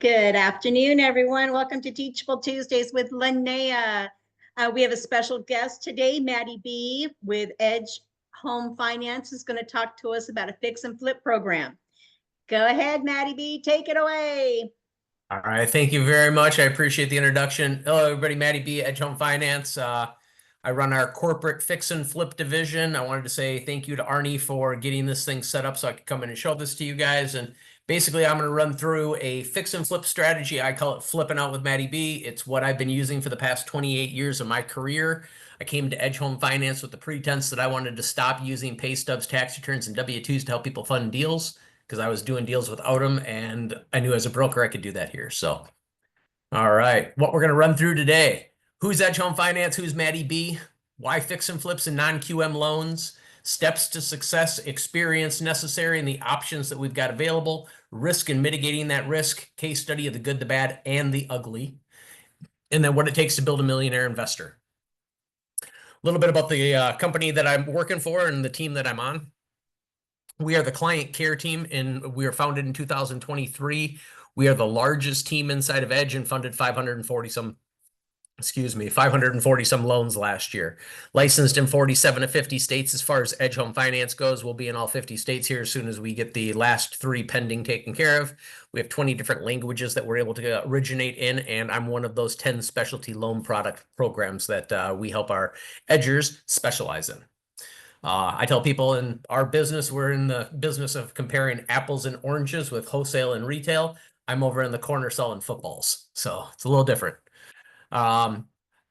Good afternoon, everyone. Welcome to Teachable Tuesdays with Linnea. We have a special guest today, Matty B with Edge Home Finance is going to talk to us about a fix and flip program. Go ahead, Matty B, take it away. All right, thank you very much. I appreciate the introduction. Hello, everybody. Matty B, Edge Home Finance. I run our corporate fix and flip division. I wanted to say thank you to Arnie for getting this thing set up so I could come in and show this to you guys. And basically, I'm going to run through a fix and flip strategy. I call it flipping out with Matty B. It's what I've been using for the past 28 years of my career. I came to Edge Home Finance with the pretense that I wanted to stop using pay stubs, tax returns, and W-2s to help people fund deals, because I was doing deals without them, and I knew as a broker I could do that here. So, all right, what we're going to run through today. Who's Edge Home Finance? Who's Matty B? Why fix and flips and non-QM loans? Steps to success, experience necessary, and the options that we've got available. Risk and mitigating that risk. Case study of the good, the bad, and the ugly. And then what it takes to build a millionaire investor. A little bit about the company that I'm working for and the team that I'm on. We are the client care team, and we were founded in 2023. We are the largest team inside of Edge and funded 540 some loans last year. Licensed in 47 of 50 states as far as Edge Home Finance goes. We'll be in all 50 states here as soon as we get the last 3 pending taken care of. We have 20 different languages that we're able to originate in, and I'm one of those 10 specialty loan product programs that we help our Edgers specialize in. I tell people in our business, we're in the business of comparing apples and oranges with wholesale and retail. I'm over in the corner selling footballs, so it's a little different.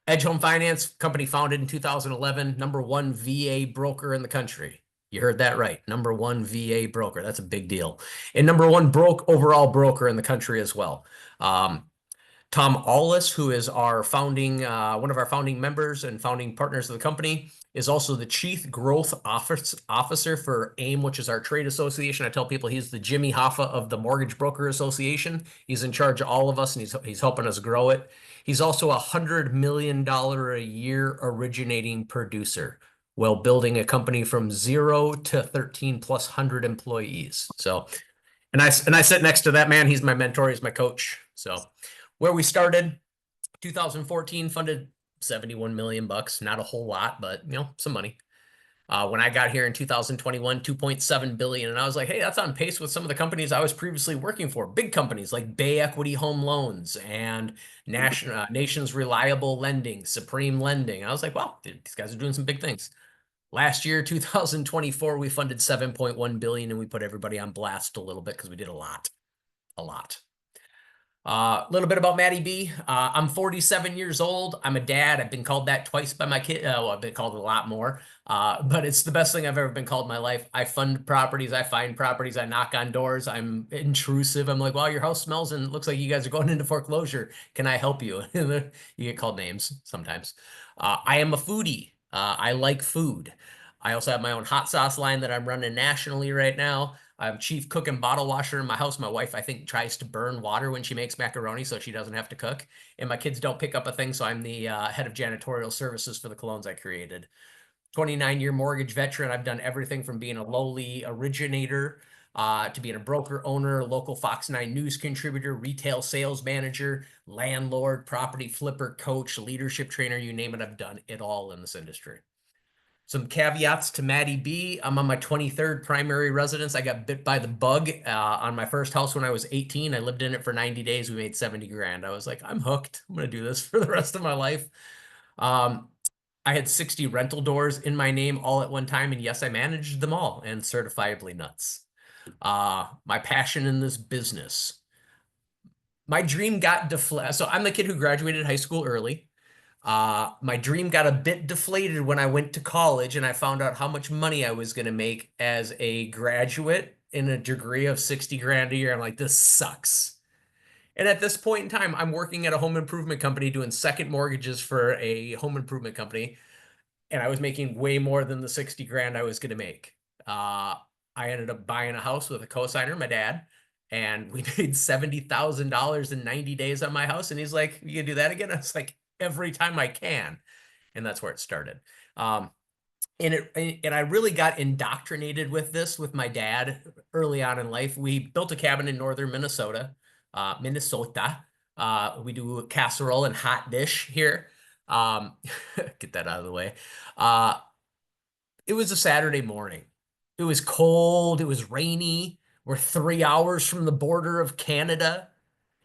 Edge Home Finance, company founded in 2011, #1 VA broker in the country. You heard that right, #1 VA broker. That's a big deal. And #1 overall broker in the country as well. Tom Allis, who is our one of our founding members and founding partners of the company, is also the Chief Growth Officer for AIM, which is our trade association. I tell people he's the Jimmy Hoffa of the Mortgage Broker Association. He's in charge of all of us, and he's helping us grow it. He's also a $100 million a year originating producer while building a company from 0 to 13+ hundred employees. So, and I sit next to that man. He's my mentor. He's my coach. So, where we started, 2014, funded 71 million bucks. Not a whole lot, but some money. When I got here in 2021, 2.7 billion, and I was like, hey, that's on pace with some of the companies I was previously working for. Big companies like Bay Equity Home Loans and Nation's Reliable Lending, Supreme Lending. I was like, wow, these guys are doing some big things. Last year, 2024, we funded 7.1 billion, and we put everybody on blast a little bit because we did a lot. A little bit about Matty B. I'm 47 years old. I'm a dad. I've been called that twice by my kid. Well, I've been called a lot more, but it's the best thing I've ever been called in my life. I fund properties. I find properties. I knock on doors. I'm intrusive. I'm like, wow, your house smells and it looks like you guys are going into foreclosure. Can I help you? You get called names sometimes. I am a foodie. I like food. I also have my own hot sauce line that I'm running nationally right now. I'm chief cook and bottle washer in my house. My wife, I think, tries to burn water when she makes macaroni so she doesn't have to cook. And my kids don't pick up a thing, so I'm the head of janitorial services for the colognes I created. 29-year mortgage veteran. I've done everything from being a lowly originator to being a broker owner, local Fox 9 News contributor, retail sales manager, landlord, property flipper, coach, leadership trainer, you name it. I've done it all in this industry. Some caveats to Matty B. I'm on my 23rd primary residence. I got bit by the bug on my first house when I was 18. I lived in it for 90 days. We made 70 grand. I was like, I'm hooked. I'm going to do this for the rest of my life. I had 60 rental doors in my name all at one time. And yes, I managed them all and certifiably nuts. My passion in this business. My dream got deflated. So I'm the kid who graduated high school early. My dream got a bit deflated when I went to college and I found out how much money I was going to make as a graduate in a degree of 60 grand a year. I'm like, this sucks. And at this point in time, I'm working at a home improvement company doing second mortgages for a home improvement company. And I was making way more than the 60 grand I was going to make. I ended up buying a house with a cosigner, my dad, and we made $70,000 in 90 days on my house. And he's like, you can do that again? I was like, every time I can. And that's where it started. And I really got indoctrinated with this with my dad early on in life. We built a cabin in northern Minnesota. Minnesota. We do casserole and hot dish here. Get that out of the way. It was a Saturday morning. It was cold. It was rainy. We're 3 hours from the border of Canada,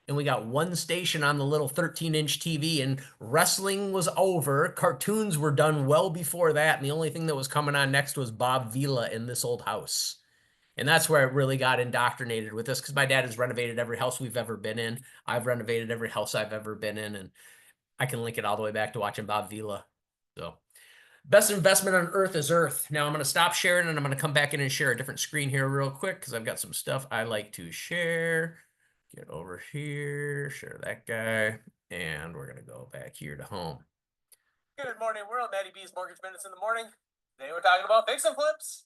and we got one station on the little 13-inch TV, and wrestling was over. Cartoons were done well before that, and the only thing that was coming on next was Bob Vila in This Old House. And that's where I really got indoctrinated with this, because my dad has renovated every house we've ever been in. I've renovated every house I've ever been in, and I can link it all the way back to watching Bob Vila. So, best investment on earth is earth. Now I'm going to stop sharing, and I'm going to come back in and share a different screen here real quick, because I've got some stuff I like to share. Get over here, share that guy, and we're going to go back here to home. Good morning, world. Matty B's Mortgage Minutes in the morning. Today we're talking about fix and flips.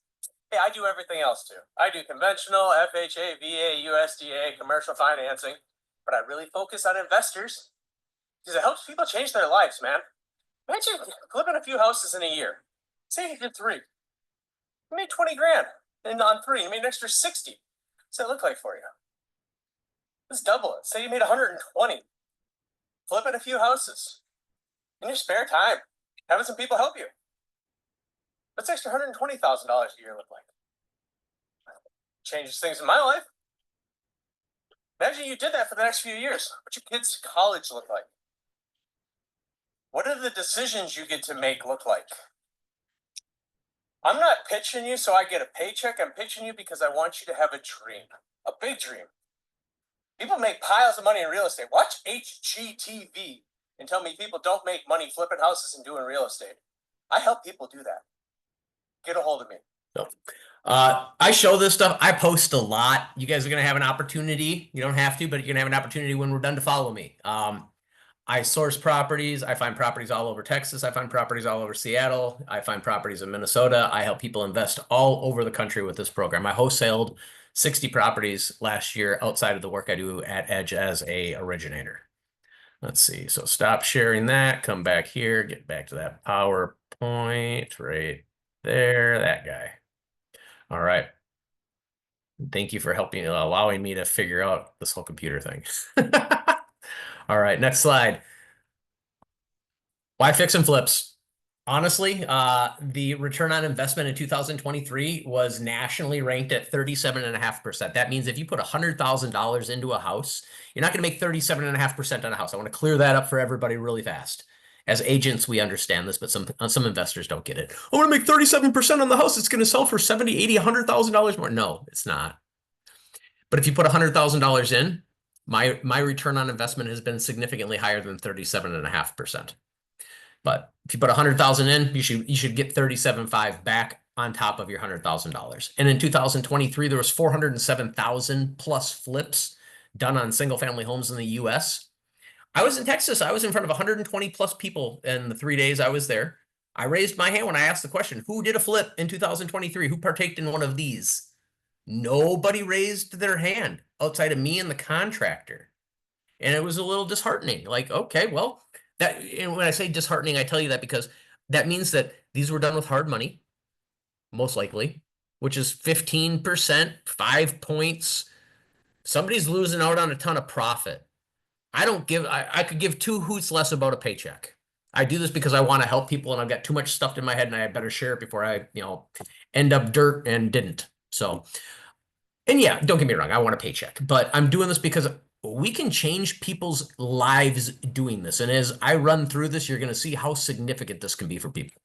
Hey, I do everything else too. I do conventional, FHA, VA, USDA, commercial financing, but I really focus on investors because it helps people change their lives, man. Imagine flipping a few houses in a year. Say you did 3. You made 20 grand. And on 3, you made an extra 60. What's that look like for you? Let's double it. Say you made 120. Flipping a few houses in your spare time, having some people help you. What's extra $120,000 a year look like? Changes things in my life. Imagine you did that for the next few years. What's your kids' college look like? What do the decisions you get to make look like? I'm not pitching you so I get a paycheck. I'm pitching you because I want you to have a dream, a big dream. People make piles of money in real estate. Watch HGTV and tell me people don't make money flipping houses and doing real estate. I help people do that. Get a hold of me. So, I show this stuff. I post a lot. You guys are going to have an opportunity. You don't have to, but you're going to have an opportunity when we're done to follow me. I source properties. I find properties all over Texas. I find properties all over Seattle. I find properties in Minnesota. I help people invest all over the country with this program. I wholesaled 60 properties last year outside of the work I do at Edge as a originator. Let's see. So stop sharing that. Come back here. Get back to that PowerPoint right there. That guy. All right. Thank you for helping, allowing me to figure out this whole computer thing. All right, next slide. Why fix and flips? Honestly, the return on investment in 2023 was nationally ranked at 37.5%. That means if you put $100,000 into a house, you're not going to make 37.5% on a house. I want to clear that up for everybody really fast. As agents, we understand this, but some investors don't get it. I want to make 37% on the house. It's going to sell for $70, $80, $100,000 more. No, it's not. But if you put $100,000 in, my return on investment has been significantly higher than 37.5%. But if you put 100,000 in, you should get 37.5 back on top of your $100,000. And in 2023, there was 407,000 plus flips done on single family homes in the US. I was in Texas. I was in front of 120 plus people in the 3 days I was there. I raised my hand when I asked the question, who did a flip in 2023? Who partaked in one of these? Nobody raised their hand outside of me and the contractor. And it was a little disheartening. Like, okay, well, and when I say disheartening, I tell you that because that means that these were done with hard money, most likely, which is 15%, 5 points. Somebody's losing out on a ton of profit. I could give 2 hoots less about a paycheck. I do this because I want to help people and I've got too much stuff in my head and I better share it before I, end up dirt and didn't. So, and yeah, don't get me wrong, I want a paycheck, but I'm doing this because we can change people's lives doing this. And as I run through this, you're going to see how significant this can be for people.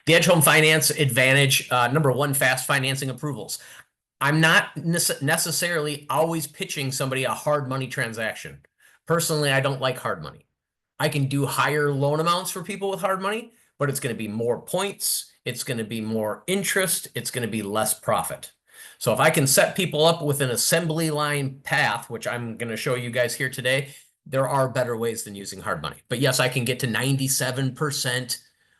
The Edge Home Finance Advantage, number 1, fast financing approvals. I'm not necessarily always pitching somebody a hard money transaction. Personally, I don't like hard money. I can do higher loan amounts for people with hard money, but it's going to be more points. It's going to be more interest. It's going to be less profit. So if I can set people up with an assembly line path, which I'm going to show you guys here today, there are better ways than using hard money. But yes, I can get to 97%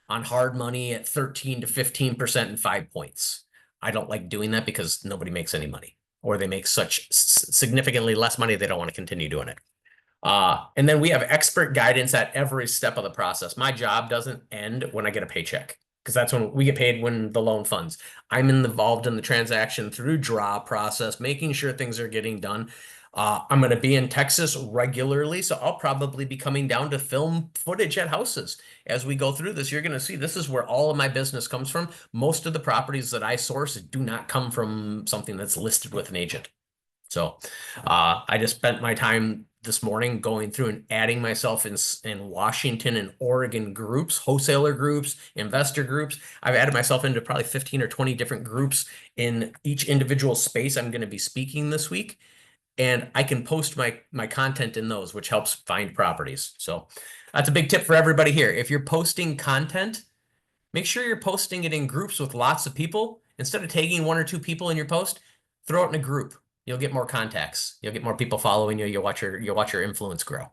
on hard money at 13 to 15% in 5 points. I don't like doing that because nobody makes any money, or they make such significantly less money they don't want to continue doing it. And then we have expert guidance at every step of the process. My job doesn't end when I get a paycheck, because that's when we get paid, when the loan funds. I'm involved in the transaction through draw process, making sure things are getting done. I'm going to be in Texas regularly, so I'll probably be coming down to film footage at houses as we go through this. You're going to see this is where all of my business comes from. Most of the properties that I source do not come from something that's listed with an agent. So I just spent my time this morning going through and adding myself in Washington and Oregon groups, wholesaler groups, investor groups. I've added myself into probably 15 or 20 different groups in each individual space I'm going to be speaking this week. And I can post my content in those, which helps find properties. So that's a big tip for everybody here. If you're posting content, make sure you're posting it in groups with lots of people. Instead of tagging 1 or 2 people in your post, throw it in a group. You'll get more contacts. You'll get more people following you. You'll watch your influence grow.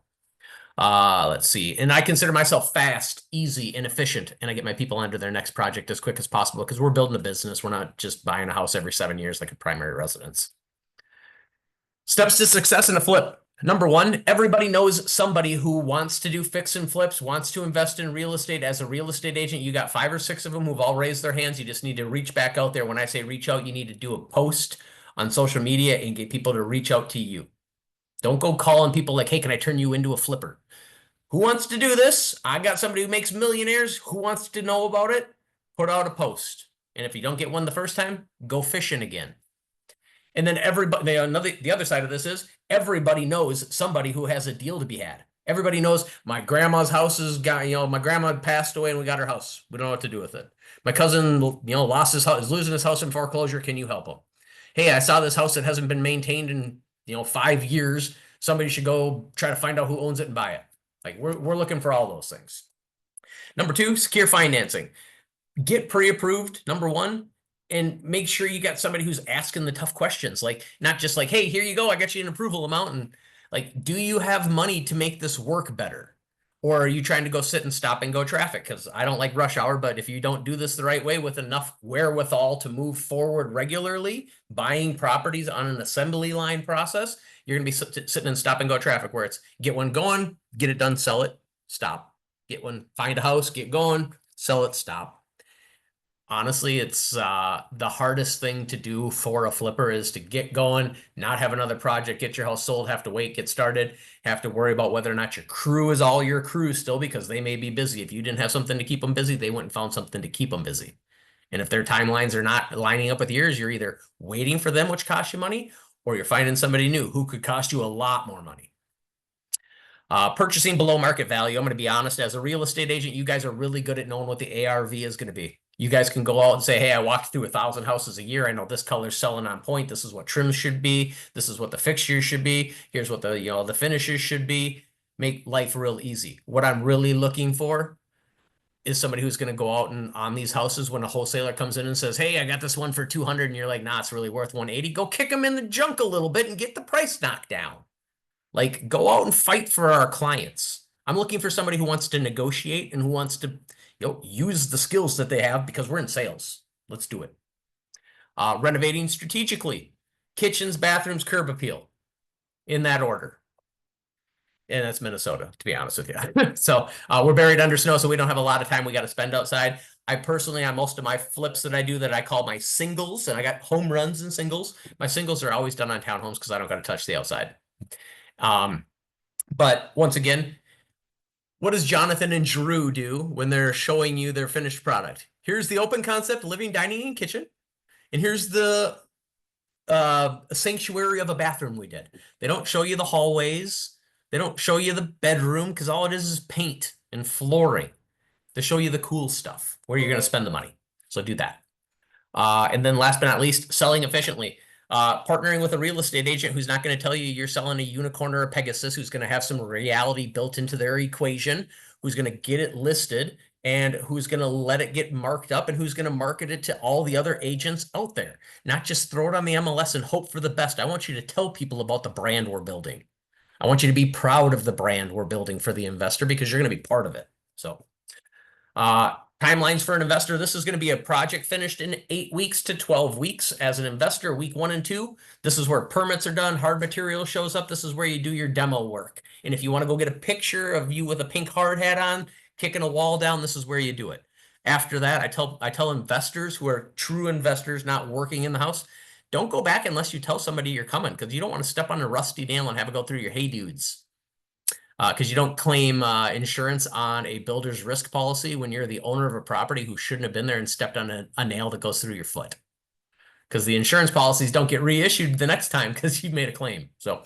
Let's see. And I consider myself fast, easy, and efficient. And I get my people onto their next project as quick as possible because we're building a business. We're not just buying a house every 7 years like a primary residence. Steps to success in a flip. Number 1, everybody knows somebody who wants to do fix and flips, wants to invest in real estate. As a real estate agent, you got 5 or 6 of them who've all raised their hands. You just need to reach back out there. When I say reach out, you need to do a post on social media and get people to reach out to you. Don't go calling people like, hey, can I turn you into a flipper? Who wants to do this? I got somebody who makes millionaires. Who wants to know about it? Put out a post. And if you don't get one the first time, go fishing again. And then the other side of this is everybody knows somebody who has a deal to be had. Everybody knows my grandma's house my grandma passed away and we got her house. We don't know what to do with it. My cousin, lost his house, is losing his house in foreclosure. Can you help him? Hey, I saw this house that hasn't been maintained in, 5 years. Somebody should go try to find out who owns it and buy it. Like we're looking for all those things. Number 2, secure financing. Get pre-approved, number 1. And make sure you got somebody who's asking the tough questions, like not just like, hey, here you go, I got you an approval amount. And like, do you have money to make this work better? Or are you trying to go sit and stop and go traffic? Because I don't like rush hour, but if you don't do this the right way with enough wherewithal to move forward regularly, buying properties on an assembly line process, you're going to be sitting in stop and go traffic where it's get one going, get it done, sell it, stop. Get one, find a house, get going, sell it, stop. Honestly, it's the hardest thing to do for a flipper is to get going, not have another project, get your house sold, have to wait, get started, have to worry about whether or not your crew is all your crew still because they may be busy. If you didn't have something to keep them busy, they went and found something to keep them busy. And if their timelines are not lining up with yours, you're either waiting for them, which costs you money, or you're finding somebody new who could cost you a lot more money. Purchasing below market value. I'm going to be honest, as a real estate agent, you guys are really good at knowing what the ARV is going to be. You guys can go out and say, hey, I walked through 1,000 houses a year. I know this color's selling on point. This is what trims should be. This is what the fixtures should be. Here's what the finishes should be. Make life real easy. What I'm really looking for is somebody who's going to go out and on these houses when a wholesaler comes in and says, hey, I got this one for 200. And you're like, nah, it's really worth 180. Go kick them in the junk a little bit and get the price knocked down. Like, go out and fight for our clients. I'm looking for somebody who wants to negotiate and who wants to use the skills that they have because we're in sales. Let's do it. Renovating strategically. Kitchens, bathrooms, curb appeal. In that order. And that's Minnesota, to be honest with you. So we're buried under snow, so we don't have a lot of time we got to spend outside. I personally, on most of my flips that I do that I call my singles, and I got home runs and singles. My singles are always done on townhomes because I don't got to touch the outside. But once again, what does Jonathan and Drew do when they're showing you their finished product? Here's the open concept living, dining, and kitchen. And here's the sanctuary of a bathroom we did. They don't show you the hallways. They don't show you the bedroom because all it is paint and flooring. They show you the cool stuff where you're going to spend the money. So do that. And then last but not least, selling efficiently. Partnering with a real estate agent who's not going to tell you you're selling a unicorn or a Pegasus, who's going to have some reality built into their equation, who's going to get it listed, and who's going to let it get marked up, and who's going to market it to all the other agents out there. Not just throw it on the MLS and hope for the best. I want you to tell people about the brand we're building. I want you to be proud of the brand we're building for the investor because you're going to be part of it. So, timelines for an investor. This is going to be a project finished in 8 weeks to 12 weeks. As an investor, week 1 and 2, this is where permits are done. Hard material shows up. This is where you do your demo work. And if you want to go get a picture of you with a pink hard hat on, kicking a wall down, this is where you do it. After that, I tell investors who are true investors not working in the house, don't go back unless you tell somebody you're coming, because you don't want to step on a rusty nail and have it go through your hey dudes. Because you don't claim insurance on a builder's risk policy when you're the owner of a property who shouldn't have been there and stepped on a nail that goes through your foot. Because the insurance policies don't get reissued the next time because you made a claim. So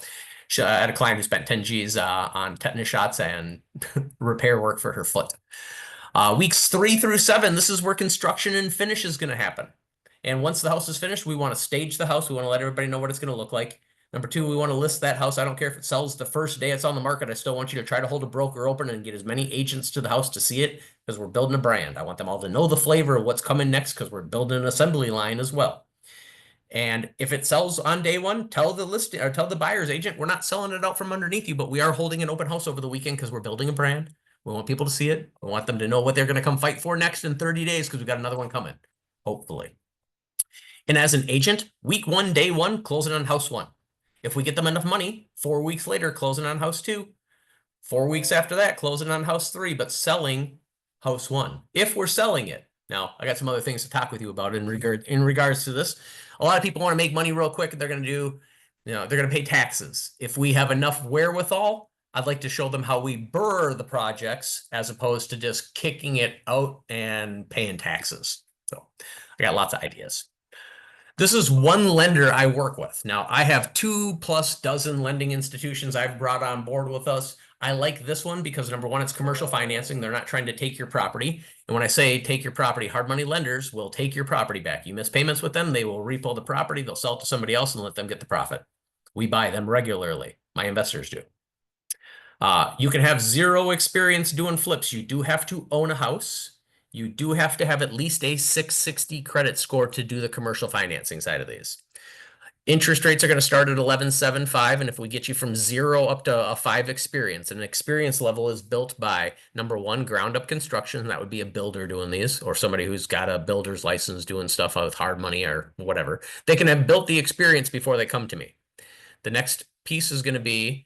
I had a client who spent 10 G's on tetanus shots and repair work for her foot. Weeks 3 through 7, this is where construction and finish is going to happen. And once the house is finished, we want to stage the house. We want to let everybody know what it's going to look like. Number 2, we want to list that house. I don't care if it sells the first day it's on the market. I still want you to try to hold a broker open and get as many agents to the house to see it, because we're building a brand. I want them all to know the flavor of what's coming next, because we're building an assembly line as well. And if it sells on day 1, tell the listing or tell the buyer's agent, we're not selling it out from underneath you, but we are holding an open house over the weekend because we're building a brand. We want people to see it. We want them to know what they're going to come fight for next in 30 days, because we've got another one coming, hopefully. And as an agent, week 1, day 1, closing on house 1. If we get them enough money, 4 weeks later, closing on house 2. 4 weeks after that, closing on house 3, but selling house 1. If we're selling it. Now, I got some other things to talk with you about in regards to this. A lot of people want to make money real quick. They're going to do, they're going to pay taxes. If we have enough wherewithal, I'd like to show them how we burr the projects as opposed to just kicking it out and paying taxes. So I got lots of ideas. This is one lender I work with. Now, I have 2+ dozen lending institutions I've brought on board with us. I like this one because, number 1, it's commercial financing. They're not trying to take your property. And when I say take your property, hard money lenders will take your property back. You miss payments with them, they will repo the property. They'll sell it to somebody else and let them get the profit. We buy them regularly. My investors do. You can have 0 experience doing flips. You do have to own a house. You do have to have at least a 660 credit score to do the commercial financing side of these. Interest rates are going to start at 11.75, and if we get you from 0 up to a 5 experience, and an experience level is built by, number 1, ground up construction. That would be a builder doing these, or somebody who's got a builder's license doing stuff with hard money or whatever. They can have built the experience before they come to me. The next piece is going to be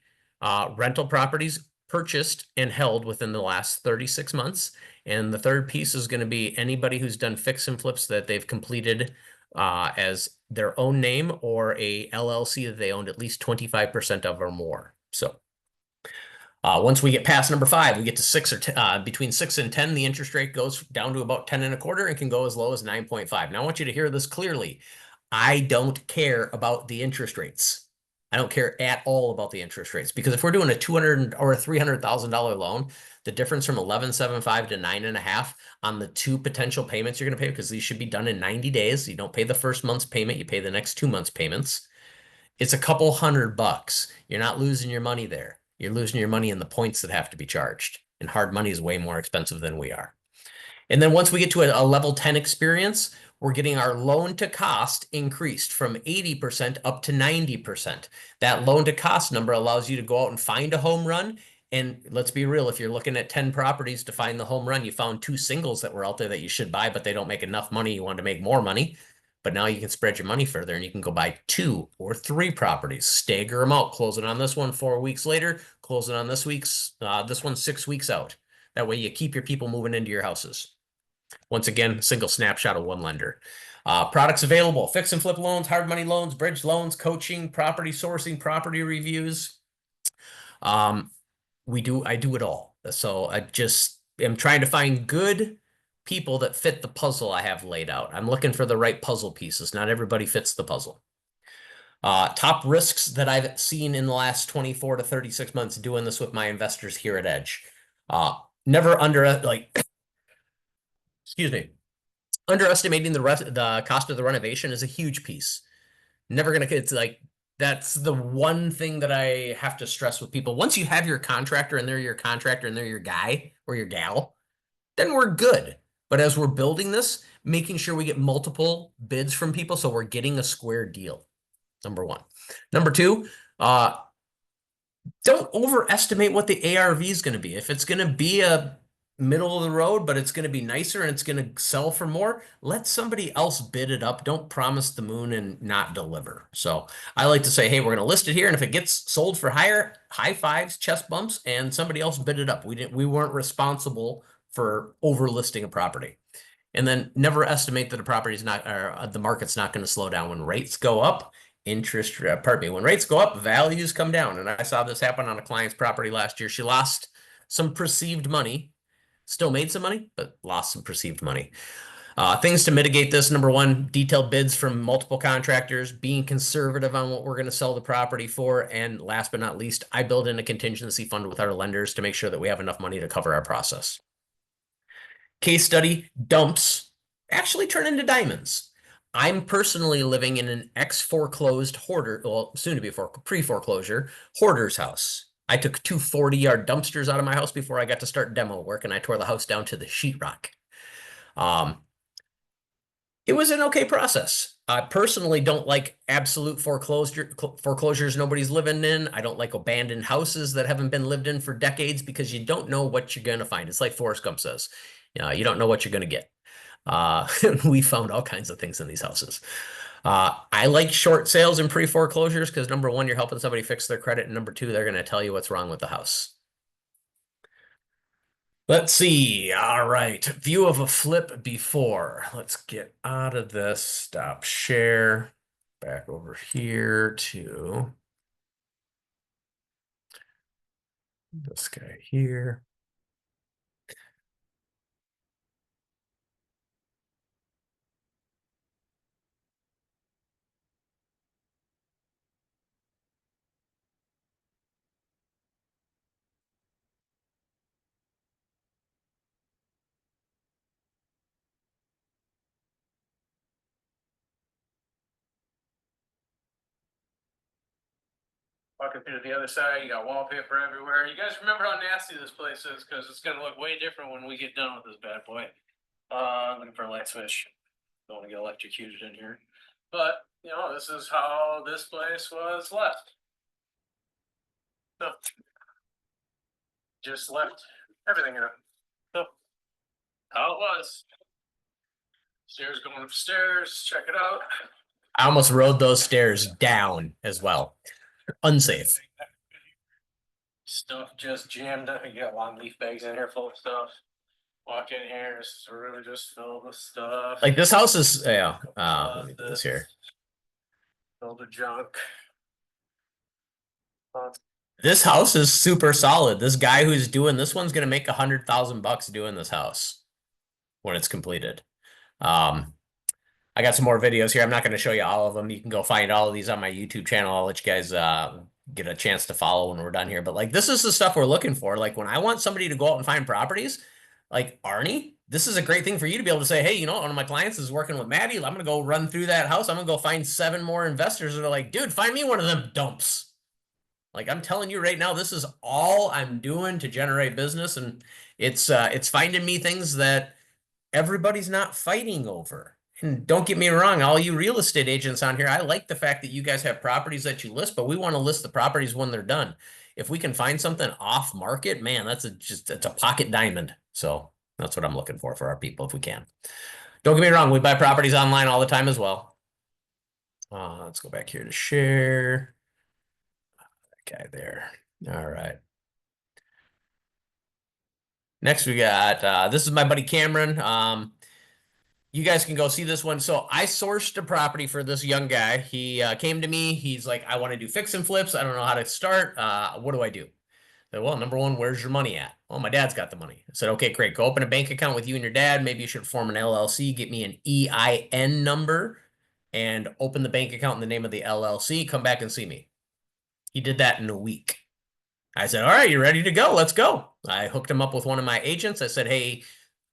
rental properties purchased and held within the last 36 months. And the third piece is going to be anybody who's done fix and flips that they've completed as their own name or a LLC that they owned at least 25% of or more. So once we get past number 5, we get to 6 or 10, between 6 and 10, the interest rate goes down to about 10.25 and can go as low as 9.5. Now I want you to hear this clearly. I don't care about the interest rates. I don't care at all about the interest rates, because if we're doing a $200,000 or a $300,000 loan, the difference from 11.75 to 9.5 on the 2 potential payments you're going to pay, because these should be done in 90 days. You don't pay the first month's payment, you pay the next 2 months' payments. It's a couple $100. You're not losing your money there. You're losing your money in the points that have to be charged. And hard money is way more expensive than we are. And then once we get to a level 10 experience, we're getting our loan to cost increased from 80% up to 90%. That loan to cost number allows you to go out and find a home run. And let's be real, if you're looking at 10 properties to find the home run, you found 2 singles that were out there that you should buy, but they don't make enough money. You want to make more money. But now you can spread your money further and you can go buy 2 or 3 properties, stagger them out, closing on this one 4 weeks later, closing on this one 6 weeks out. That way you keep your people moving into your houses. Once again, single snapshot of one lender. Products available: fix and flip loans, hard money loans, bridge loans, coaching, property sourcing, property reviews. I do it all. So I just am trying to find good people that fit the puzzle I have laid out. I'm looking for the right puzzle pieces. Not everybody fits the puzzle. Top risks that I've seen in the last 24 to 36 months doing this with my investors here at Edge. Never underestimating the cost of the renovation is a huge piece. It's like, that's the one thing that I have to stress with people. Once you have your contractor and they're your contractor and they're your guy or your gal, then we're good. But as we're building this, making sure we get multiple bids from people so we're getting a square deal. Number 1. Number 2, don't overestimate what the ARV is going to be. If it's going to be a middle of the road, but it's going to be nicer and it's going to sell for more, let somebody else bid it up. Don't promise the moon and not deliver. So I like to say, hey, we're going to list it here, and if it gets sold for higher, high fives, chest bumps, and somebody else bid it up. We weren't responsible for overlisting a property. And then never estimate that a property is not, or the market's not going to slow down. When rates go up, when rates go up, values come down. And I saw this happen on a client's property last year. She lost some perceived money, still made some money, but lost some perceived money. Things to mitigate this: number one, detailed bids from multiple contractors, being conservative on what we're going to sell the property for. And last but not least, I build in a contingency fund with our lenders to make sure that we have enough money to cover our process. Case study: dumps actually turn into diamonds. I'm personally living in an ex-foreclosed hoarder, well, soon to be pre-foreclosure hoarder's house. I took two 40-yard dumpsters out of my house before I got to start demo work, and I tore the house down to the sheetrock. It was an okay process. I personally don't like absolute foreclosures nobody's living in. I don't like abandoned houses that haven't been lived in for decades, because you don't know what you're going to find. It's like Forrest Gump says, you don't know what you're going to get. We found all kinds of things in these houses. I like short sales and pre-foreclosures because, number one, you're helping somebody fix their credit, and number two, they're going to tell you what's wrong with the house. Let's see. All right. View of a flip before. Let's get out of this. Stop share. Back over here to this guy here. Walking through the other side, you got wallpaper everywhere. You guys remember how nasty this place is, because it's gonna look way different when we get done with this bad boy. Looking for a light switch. Don't want to get electrocuted in here. But, this is how this place was left. So, just left everything in it. So, how it was. Stairs going upstairs, check it out. I almost rode those stairs down as well. Unsafe. Stuff just jammed up. You got long leaf bags in here full of stuff. Walk in here, it's really just filled with stuff. Like this house is, yeah. Let me put this here. Filled with junk. This house is super solid. This guy who's doing this one's gonna make $100,000 doing this house when it's completed. I got some more videos here. I'm not going to show you all of them. You can go find all of these on my YouTube channel. I'll let you guys get a chance to follow when we're done here. But like, this is the stuff we're looking for. Like, when I want somebody to go out and find properties, like Arnie, this is a great thing for you to be able to say, hey, one of my clients is working with Matty. I'm going to go run through that house. I'm going to go find 7 more investors that are like, dude, find me one of them dumps. Like, I'm telling you right now, this is all I'm doing to generate business. And it's finding me things that everybody's not fighting over. And don't get me wrong, all you real estate agents on here, I like the fact that you guys have properties that you list, but we want to list the properties when they're done. If we can find something off market, man, it's a pocket diamond. So that's what I'm looking for our people if we can. Don't get me wrong, we buy properties online all the time as well. Let's go back here to share. That guy there. All right. Next we got, this is my buddy Cameron. You guys can go see this one. So I sourced a property for this young guy. He came to me. He's like, I want to do fix and flips. I don't know how to start. What do I do? I said, well, number one, where's your money at? Oh, my dad's got the money. I said, okay, great. Go open a bank account with you and your dad. Maybe you should form an LLC. Get me an EIN number and open the bank account in the name of the LLC. Come back and see me. He did that in a week. I said, all right, you ready to go? Let's go. I hooked him up with one of my agents. I said, hey,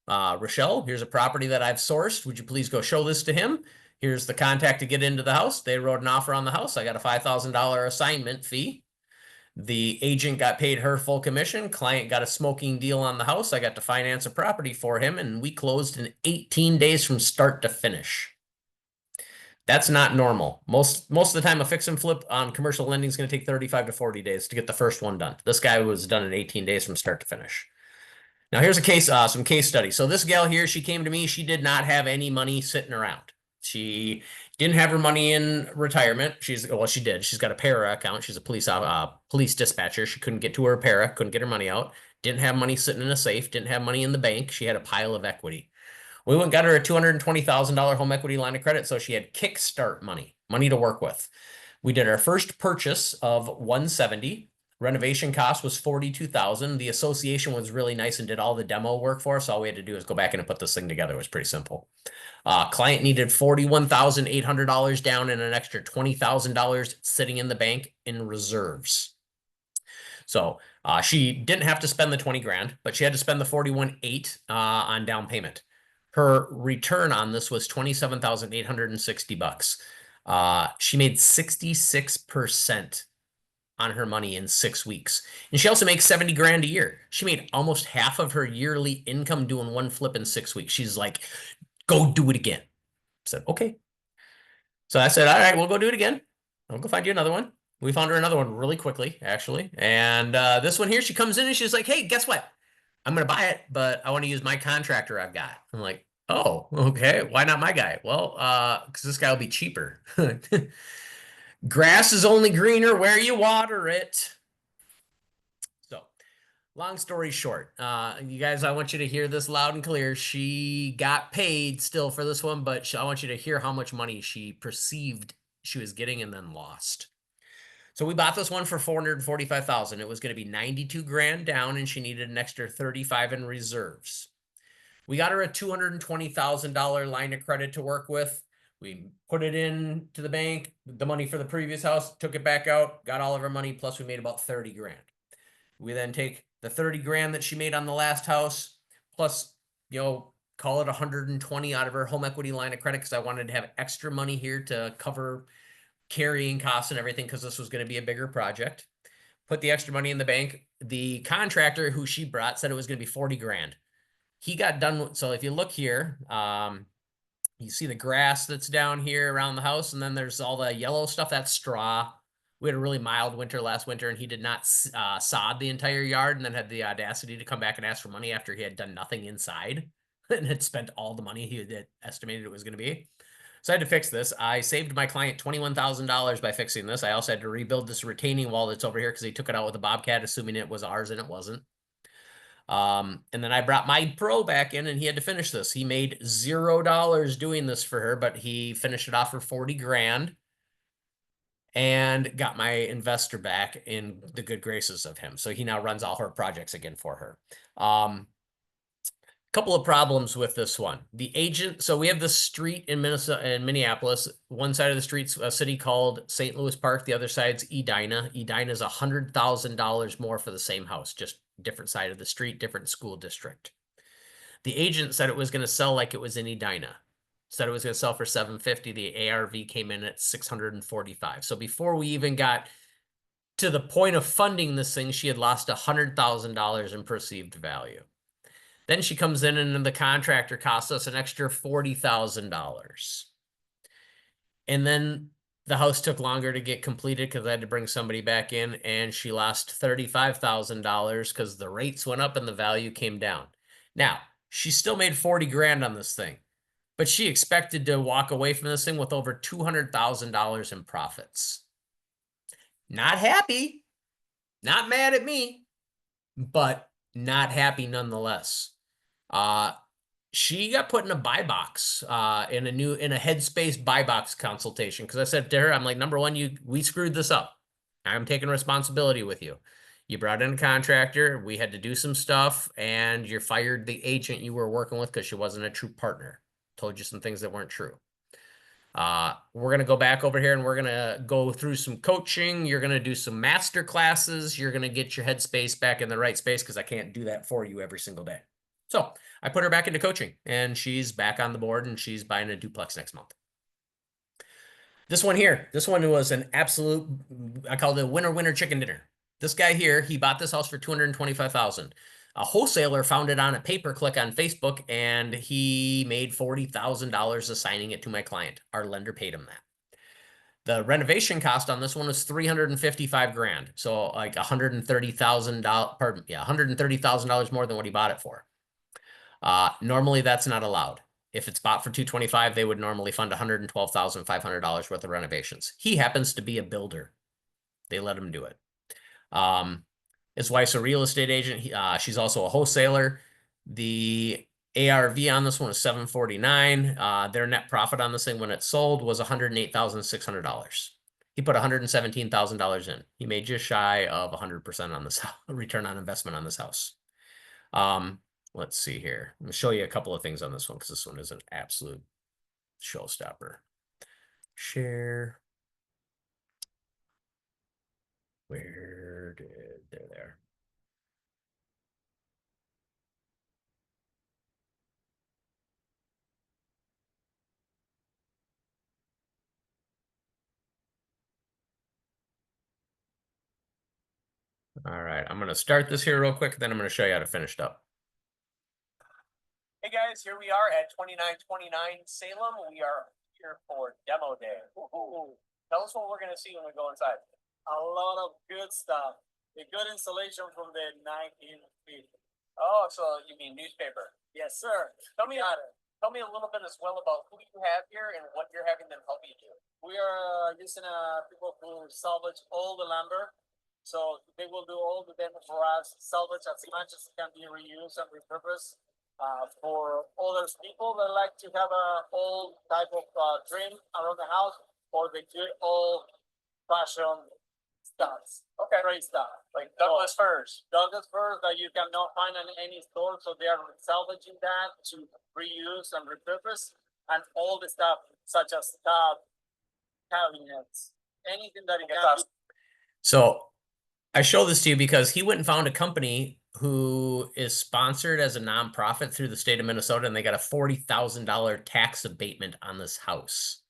Rochelle, here's a property that I've sourced. Would you please go show this to him? Here's the contact to get into the house. They wrote an offer on the house. I got a $5,000 assignment fee. The agent got paid her full commission. Client got a smoking deal on the house. I got to finance a property for him, and we closed in 18 days from start to finish. That's not normal. Most of the time, a fix and flip on commercial lending is going to take 35 to 40 days to get the first one done. This guy was done in 18 days from start to finish. Now here's a case, some case study. So this gal here, she came to me. She did not have any money sitting around. She didn't have her money in retirement. Well, she did. She's got a para account. She's a police dispatcher. She couldn't get to her para, couldn't get her money out. Didn't have money sitting in a safe. Didn't have money in the bank. She had a pile of equity. We went and got her a $220,000 home equity line of credit, so she had kickstart money to work with. We did our first purchase of 170. Renovation cost was 42,000. The association was really nice and did all the demo work for us. All we had to do is go back in and put this thing together. It was pretty simple. Client needed $41,800 down and an extra $20,000 sitting in the bank in reserves. So she didn't have to spend the 20 grand, but she had to spend the 41.8 on down payment. Her return on this was 27,860 bucks. She made 66% on her money in 6 weeks. And she also makes 70 grand a year. She made almost half of her yearly income doing one flip in 6 weeks. She's like, go do it again. I said, okay. So I said, all right, we'll go do it again. I'll go find you another one. We found her another one really quickly, actually. And this one here, she comes in and she's like, hey, guess what? I'm going to buy it, but I want to use my contractor I've got. I'm like, oh, okay. Why not my guy? Well, because this guy will be cheaper. Grass is only greener where you water it. So, long story short, you guys, I want you to hear this loud and clear. She got paid still for this one, but I want you to hear how much money she perceived she was getting and then lost. So we bought this one for 445,000. It was going to be 92 grand down, and she needed an extra 35 in reserves. We got her a $220,000 line of credit to work with. We put it in to the bank, the money for the previous house, took it back out, got all of our money, plus we made about 30 grand. We then take the 30 grand that she made on the last house, plus, call it 120 out of her home equity line of credit, because I wanted to have extra money here to cover carrying costs and everything, because this was going to be a bigger project. Put the extra money in the bank. The contractor who she brought said it was going to be 40 grand. He got done. So if you look here, you see the grass that's down here around the house, and then there's all the yellow stuff, that's straw. We had a really mild winter last winter, and he did not sod the entire yard, and then had the audacity to come back and ask for money after he had done nothing inside and had spent all the money he had estimated it was going to be. So I had to fix this. I saved my client $21,000 by fixing this. I also had to rebuild this retaining wall that's over here because he took it out with a bobcat, assuming it was ours, and it wasn't. And then I brought my pro back in, and he had to finish this. He made $0 doing this for her, but he finished it off for 40 grand and got my investor back in the good graces of him. So he now runs all her projects again for her. Couple of problems with this one. The agent, so we have this street in Minneapolis. One side of the street's a city called St. Louis Park. The other side's Edina. Edina is $100,000 more for the same house, just different side of the street, different school district. The agent said it was going to sell like it was in Edina. Said it was going to sell for $750. The ARV came in at $645. So before we even got to the point of funding this thing, she had lost $100,000 in perceived value. Then she comes in and the contractor costs us an extra $40,000. And then the house took longer to get completed because I had to bring somebody back in, and she lost $35,000 because the rates went up and the value came down. Now, she still made 40 grand on this thing, but she expected to walk away from this thing with over $200,000 in profits. Not happy, not mad at me, but not happy nonetheless. She got put in a buy box in a Headspace buy box consultation, because I said to her, I'm like, number one, we screwed this up. I'm taking responsibility with you. You brought in a contractor, we had to do some stuff, and you fired the agent you were working with because she wasn't a true partner. Told you some things that weren't true. We're going to go back over here and we're going to go through some coaching. You're going to do some master classes. You're going to get your headspace back in the right space, because I can't do that for you every single day. So I put her back into coaching, and she's back on the board, and she's buying a duplex next month. This one here, this one was an absolute, I call it a winner chicken dinner. This guy here, he bought this house for $225,000. A wholesaler found it on a pay-per-click on Facebook, and he made $40,000 assigning it to my client. Our lender paid him that. The renovation cost on this one was $355 grand. So like $130,000, pardon, yeah, $130,000 more than what he bought it for. Normally that's not allowed. If it's bought for $225,000, they would normally fund $112,500 worth of renovations. He happens to be a builder. They let him do it. His wife's a real estate agent. She's also a wholesaler. The ARV on this one was 749. Their net profit on this thing when it sold was $108,600. He put $117,000 in. He made just shy of 100% on this return on investment on this house. Let's see here. I'm gonna show you a couple of things on this one because this one is an absolute showstopper. Share. Where did there? All right, I'm gonna start this here real quick, then I'm gonna show you how to finish it up. Hey guys, here we are at 2929 Salem. We are here for demo day. Woohoo. Tell us what we're gonna see when we go inside. A lot of good stuff. A good installation from the 1950s. Oh, so you mean newspaper? Yes, sir. Tell me a little bit as well about who you have here and what you're having them help you do. We are using people who salvage all the lumber. So they will do all the demo for us, salvage as much as it can be reused and repurposed. For other people that like to have a old type of trim around the house, or the good old fashioned studs. Okay. Great stuff. Like Douglas firs. Douglas firs that you cannot find in any store, so they are salvaging that to reuse and repurpose, and all the stuff such as cabinets, anything that you That's can. awesome. So I show this to you because he went and found a company who is sponsored as a nonprofit through the state of Minnesota, and they got a $40,000 tax abatement on this house.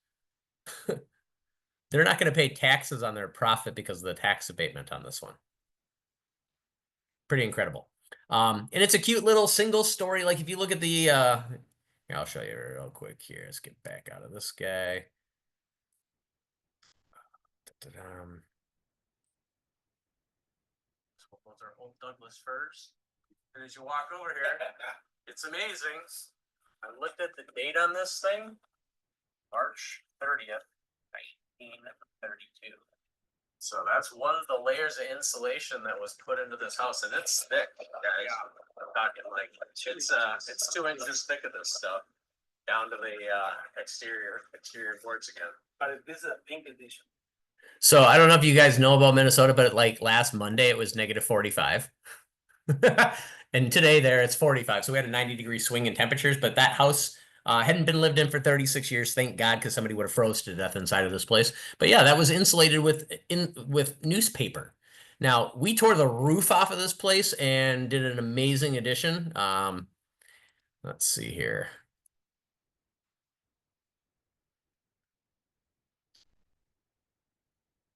They're not going to pay taxes on their profit because of the tax abatement on this one. Pretty incredible. And it's a cute little single story. Like if you look at the, here, I'll show you real quick here. Let's get back out of this guy. Those are old Douglas firs. And as you walk over here, it's amazing. I looked at the date on this thing, March 30th, 1932. So that's one of the layers of insulation that was put into this house, and it's thick, guys. I'm talking like it's 2 inches thick of this stuff down to the exterior boards again. But this is a pink edition. So I don't know if you guys know about Minnesota, but like last Monday it was negative 45. And today there it's 45. So we had a 90-degree swing in temperatures, but that house hadn't been lived in for 36 years. Thank God, because somebody would have froze to death inside of this place. But yeah, that was insulated with newspaper. Now we tore the roof off of this place and did an amazing addition. Let's see here.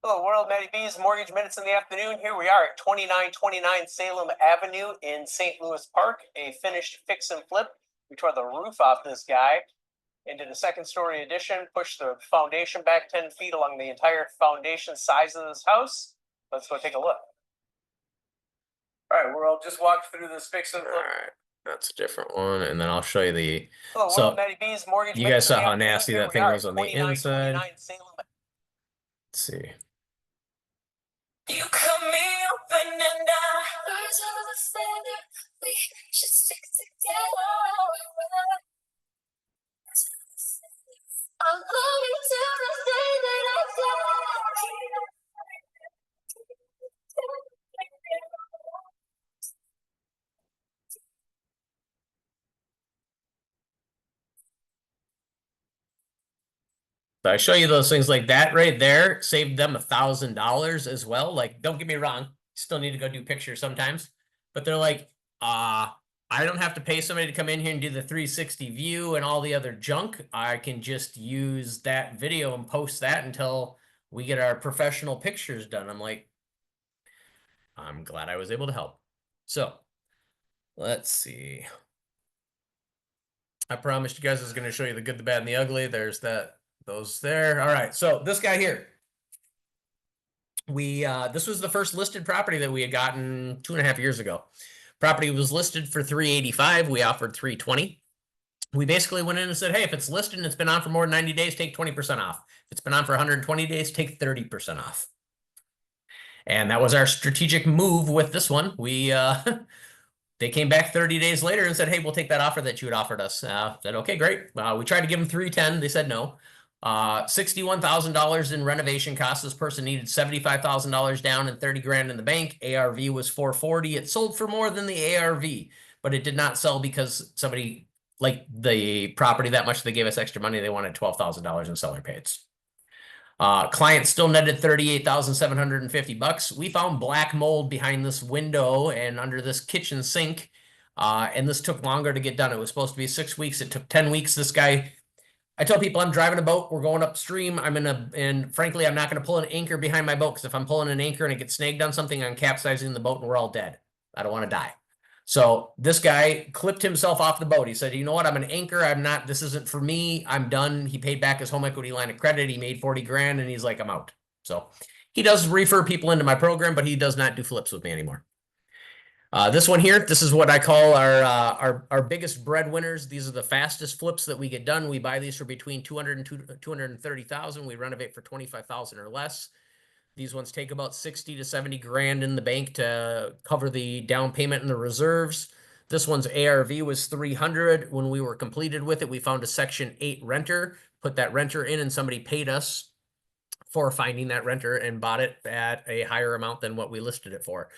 Hello world, Matty B's Mortgage Minutes in the afternoon. Here we are at 2929 Salem Avenue in St. Louis Park, a finished fix and flip. We tore the roof off this guy and did a second-story addition, pushed the foundation back 10 feet along the entire foundation size of this house. Let's go take a look. All right, world, just walked through this fix and All flip. right, that's a different one, and then I'll show you the. Hello So, world, Matty B's Mortgage you Minutes guys in saw the how afternoon. nasty Here that we thing are was at on the 2929 inside. Salem. Let's see. You cut me open and down. Birds of a feather, we should stick together. I'll love you till the day that I die. So I show you those things like that right there, saved them $1,000 as well. Like, don't get me wrong, still need to go do pictures sometimes, but they're like, I don't have to pay somebody to come in here and do the 360 view and all the other junk. I can just use that video and post that until we get our professional pictures done. I'm like, I'm glad I was able to help. So let's see. I promised you guys I was going to show you the good, the bad, and the ugly. There's those there. All right. So this guy here, this was the first listed property that we had gotten 2.5 years ago. Property was listed for $385. We offered $320. We basically went in and said, hey, if it's listed and it's been on for more than 90 days, take 20% off. If it's been on for 120 days, take 30% off. And that was our strategic move with this one. We They came back 30 days later and said, hey, we'll take that offer that you had offered us. Said, okay, great. We tried to give them 310. They said no. $61,000 in renovation costs. This person needed $75,000 down and 30 grand in the bank. ARV was 440. It sold for more than the ARV, but it did not sell because somebody liked the property that much. They gave us extra money. They wanted $12,000 in seller pays. Client still netted $38,750. We found black mold behind this window and under this kitchen sink. And this took longer to get done. It was supposed to be 6 weeks. It took 10 weeks. This guy, I tell people I'm driving a boat. We're going upstream. And frankly, I'm not going to pull an anchor behind my boat because if I'm pulling an anchor and it gets snagged on something, I'm capsizing the boat and we're all dead. I don't want to die. So this guy clipped himself off the boat. He said, you know what? I'm an anchor. This isn't for me. I'm done. He paid back his home equity line of credit. He made 40 grand and he's like, I'm out. So he does refer people into my program, but he does not do flips with me anymore. This one here, this is what I call our biggest breadwinners. These are the fastest flips that we get done. We buy these for between 200 and 230,000. We renovate for 25,000 or less. These ones take about 60 to 70 grand in the bank to cover the down payment and the reserves. This one's ARV was 300. When we were completed with it, we found a Section 8 renter, put that renter in, and somebody paid us for finding that renter and bought it at a higher amount than what we listed it for.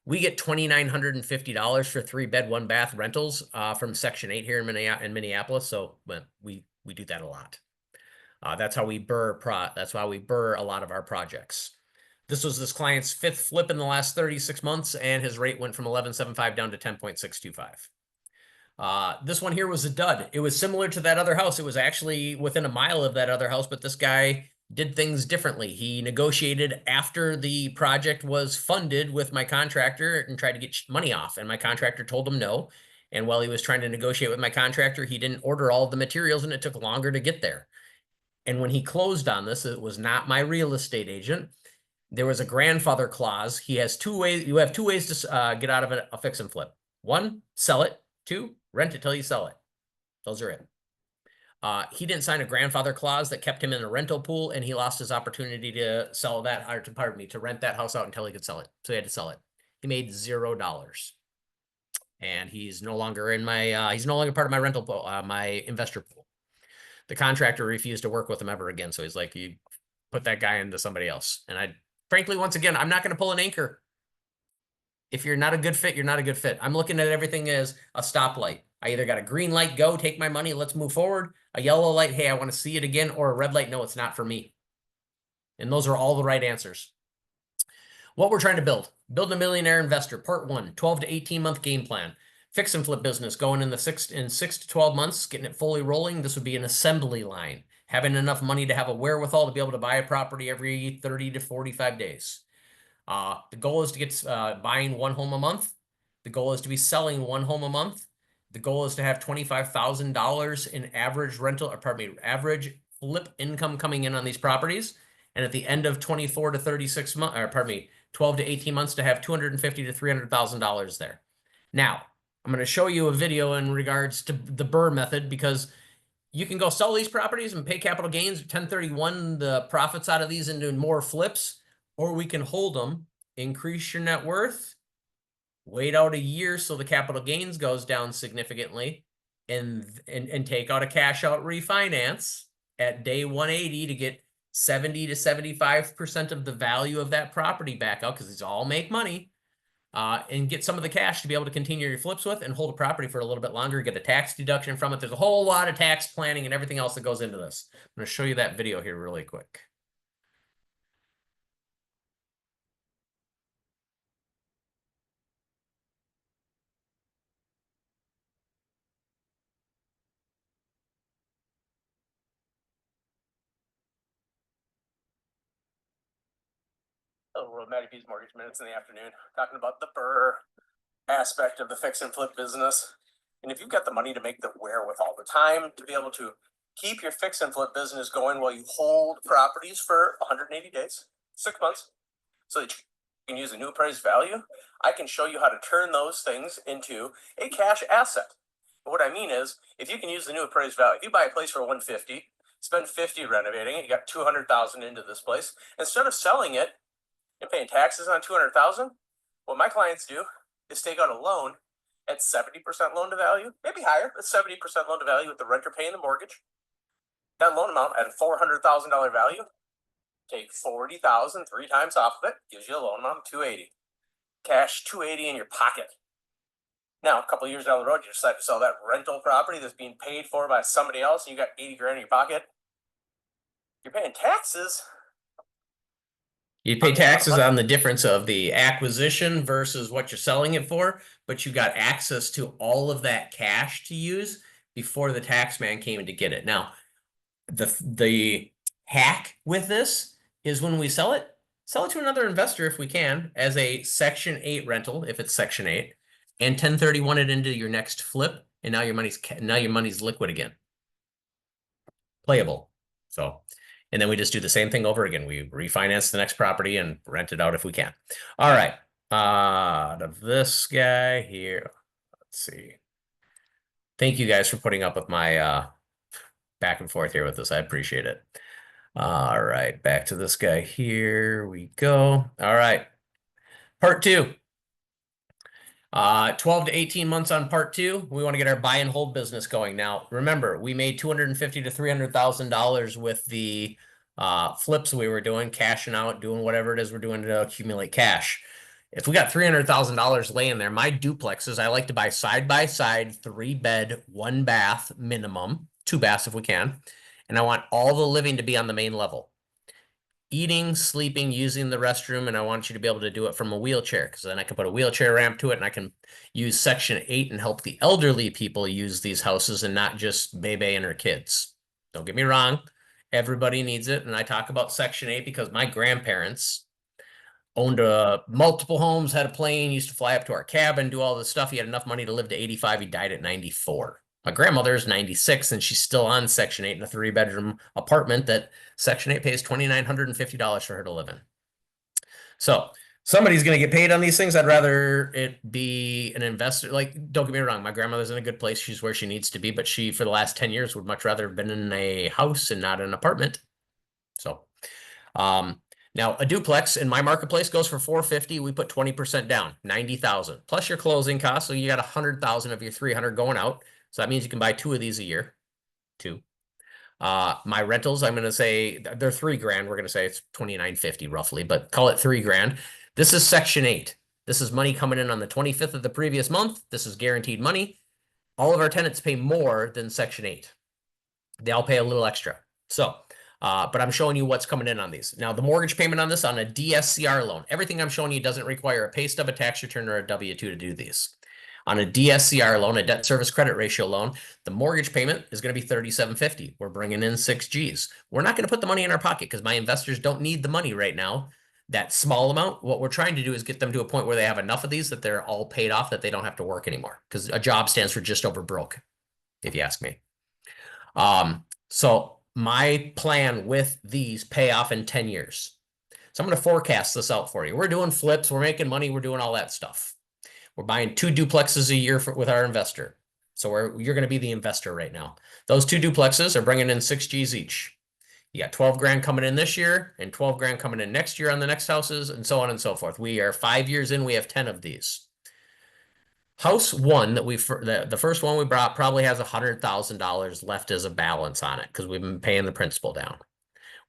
We get $2,950 for 3-bed, 1-bath rentals from Section 8 here in Minneapolis. So we do that a lot. That's how we burr a lot of our projects. This was this client's 5th flip in the last 36 months, and his rate went from 11.75 down to 10.625. This one here was a dud. It was similar to that other house. It was actually within a mile of that other house, but this guy did things differently. He negotiated after the project was funded with my contractor and tried to get money off, and my contractor told him no. And while he was trying to negotiate with my contractor, he didn't order all of the materials, and it took longer to get there. And when he closed on this, it was not my real estate agent. There was a grandfather clause. He has 2 ways. You have 2 ways to get out of a fix and flip. 1, sell it. 2, rent it till you sell it. Those are it. He didn't sign a grandfather clause that kept him in a rental pool, and he lost his opportunity to sell that, or to rent that house out until he could sell it. So he had to sell it. He made $0. And he's no longer in my, he's no longer part of my rental pool, my investor pool. The contractor refused to work with him ever again. So he's like, you put that guy into somebody else. And frankly, once again, I'm not going to pull an anchor. If you're not a good fit, you're not a good fit. I'm looking at everything as a stoplight. I either got a green light, go, take my money, let's move forward. A yellow light, hey, I want to see it again. Or a red light, no, it's not for me. And those are all the right answers. What we're trying to build a millionaire investor, part 1, 12 to 18 month game plan. Fix and flip business going in 6 to 12 months, getting it fully rolling. This would be an assembly line, having enough money to have a wherewithal to be able to buy a property every 30 to 45 days. The goal is to get buying 1 home a month. The goal is to be selling 1 home a month. The goal is to have $25,000 in average flip income coming in on these properties. And at the end of 24 to 36 months, 12 to 18 months, to have $250,000 to $300,000 there. Now, I'm going to show you a video in regards to the BRRRR method, because you can go sell these properties and pay capital gains, 1031 the profits out of these into more flips, or we can hold them, increase your net worth, wait out a year so the capital gains goes down significantly, and take out a cash out refinance at day 180 to get 70 to 75% of the value of that property back out, because these all make money, and get some of the cash to be able to continue your flips with and hold a property for a little bit longer, get a tax deduction from it. There's a whole lot of tax planning and everything else that goes into this. I'm going to show you that video here really quick. Hello, World Matty B's Mortgage Minutes in the afternoon, talking about the BRRRR aspect of the fix and flip business. And if you've got the money to make the wherewithal, the time to be able to keep your fix and flip business going while you hold properties for 180 days, 6 months, so that you can use a new appraised value, I can show you how to turn those things into a cash asset. And what I mean is, if you can use the new appraised value, if you buy a place for 150, spend 50 renovating it, you got 200,000 into this place, instead of selling it and paying taxes on 200,000, what my clients do is take out a loan at 70% loan to value, maybe higher, but 70% loan to value with the renter paying the mortgage. That loan amount at a $400,000 value, take 40,000 3 times off of it, gives you a loan amount of 280. Cash 280 in your pocket. Now, a couple of years down the road, you decide to sell that rental property that's being paid for by somebody else, and you got 80 grand in your pocket. You're paying taxes. You pay taxes on the difference of the acquisition versus what you're selling it for, but you got access to all of that cash to use before the tax man came in to get it. Now, the hack with this is when we sell it to another investor if we can as a Section 8 rental, if it's Section 8, and 1031 it into your next flip, and now your money's liquid again. Playable. So, and then we just do the same thing over again. We refinance the next property and rent it out if we can. All right. Out of this guy here, let's see. Thank you guys for putting up with my back and forth here with this. I appreciate it. All right, back to this guy. Here we go. All right. Part 2. 12 to 18 months on part 2. We want to get our buy and hold business going. Now, remember, we made $250,000 to $300,000 with the flips we were doing, cashing out, doing whatever it is we're doing to accumulate cash. If we got $300,000 laying there, my duplexes, I like to buy side by side, 3-bed, 1 bath minimum, 2 baths if we can. And I want all the living to be on the main level. Eating, sleeping, using the restroom, and I want you to be able to do it from a wheelchair, because then I can put a wheelchair ramp to it and I can use Section 8 and help the elderly people use these houses and not just Bebe and her kids. Don't get me wrong. Everybody needs it. And I talk about Section 8 because my grandparents owned multiple homes, had a plane, used to fly up to our cabin, do all this stuff. He had enough money to live to 85. He died at 94. My grandmother is 96 and she's still on Section 8 in a 3-bedroom apartment that Section 8 pays $2,950 for her to live in. So somebody's going to get paid on these things. I'd rather it be an investor. Like, don't get me wrong. My grandmother's in a good place. She's where she needs to be, but she, for the last 10 years, would much rather have been in a house and not an apartment. So, now a duplex in my marketplace goes for $450. We put 20% down, $90,000 plus your closing costs. So you got $100,000 of your $300 going out. So that means you can buy 2 of these a year. 2. My rentals, I'm going to say they're $3,000. We're going to say it's $2,950 roughly, but call it $3,000. This is Section 8. This is money coming in on the 25th of the previous month. This is guaranteed money. All of our tenants pay more than Section 8. They all pay a little extra. So, but I'm showing you what's coming in on these. Now, the mortgage payment on this on a DSCR loan, everything I'm showing you doesn't require a pay stub, a tax return, or a W-2 to do these. On a DSCR loan, a debt service credit ratio loan, the mortgage payment is going to be $3,750. We're bringing in 6 Gs. We're not going to put the money in our pocket because my investors don't need the money right now. That small amount, what we're trying to do is get them to a point where they have enough of these that they're all paid off, that they don't have to work anymore, because a job stands for just over broke, if you ask me. So my plan with these pay off in 10 years. So I'm going to forecast this out for you. We're doing flips. We're making money. We're doing all that stuff. We're buying 2 duplexes a year with our investor. So you're going to be the investor right now. Those 2 duplexes are bringing in 6 Gs each. You got 12 grand coming in this year and 12 grand coming in next year on the next houses, and so on and so forth. We are 5 years in. We have 10 of these. House 1 that the first one we brought probably has $100,000 left as a balance on it because we've been paying the principal down.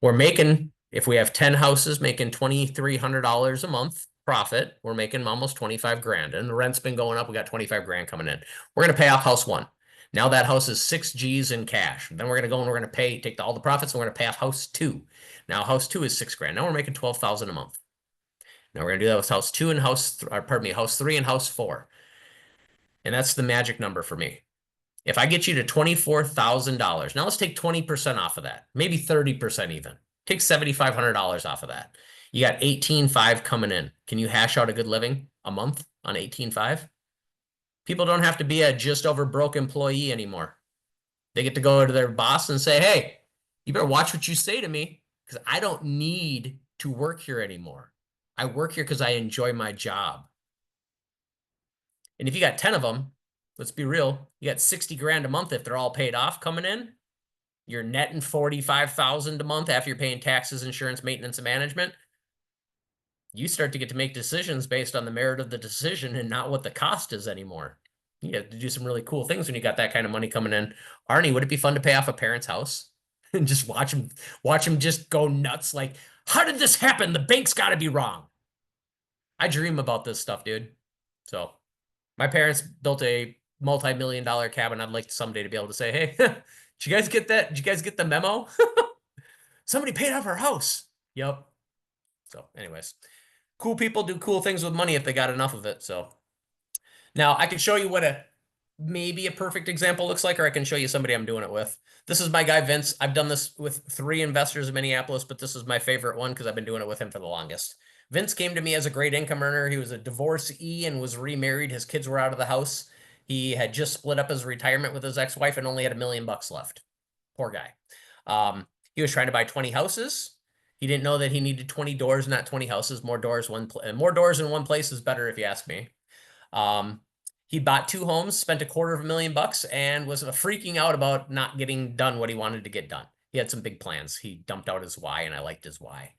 We're making, if we have 10 houses, making $2,300 a month profit. We're making almost 25 grand, and the rent's been going up. We got 25 grand coming in. We're going to pay off house 1. Now that house is 6 Gs in cash. Then we're going to go and we're going to take all the profits and we're going to pay off house 2. Now house 2 is 6 grand. Now we're making 12,000 a month. Now we're going to do that with house 2 and house 3 and house 4. And that's the magic number for me. If I get you to $24,000, now let's take 20% off of that, maybe 30% even. Take $7,500 off of that. You got $18,500 coming in. Can you hash out a good living a month on $18,500? People don't have to be a just over broke employee anymore. They get to go to their boss and say, hey, you better watch what you say to me because I don't need to work here anymore. I work here because I enjoy my job. And if you got 10 of them, let's be real, you got 60 grand a month if they're all paid off coming in. You're netting 45,000 a month after you're paying taxes, insurance, maintenance, and management. You start to get to make decisions based on the merit of the decision and not what the cost is anymore. You have to do some really cool things when you got that kind of money coming in. Arnie, would it be fun to pay off a parent's house and just watch him just go nuts? Like, how did this happen? The bank's got to be wrong. I dream about this stuff, dude. So my parents built a multi-million-dollar cabin. I'd like someday to be able to say, hey, did you guys get that? Did you guys get the memo? Somebody paid off our house. Yep. So anyways, cool people do cool things with money if they got enough of it. So now I can show you what maybe a perfect example looks like, or I can show you somebody I'm doing it with. This is my guy, Vince. I've done this with 3 investors in Minneapolis, but this is my favorite one because I've been doing it with him for the longest. Vince came to me as a great income earner. He was a divorcee and was remarried. His kids were out of the house. He had just split up his retirement with his ex-wife and only had $1 million left. Poor guy. He was trying to buy 20 houses. He didn't know that he needed 20 doors, not 20 houses. More doors in one place is better, if you ask me. He bought 2 homes, spent $250,000, and was freaking out about not getting done what he wanted to get done. He had some big plans. He dumped out his why, and I liked his why.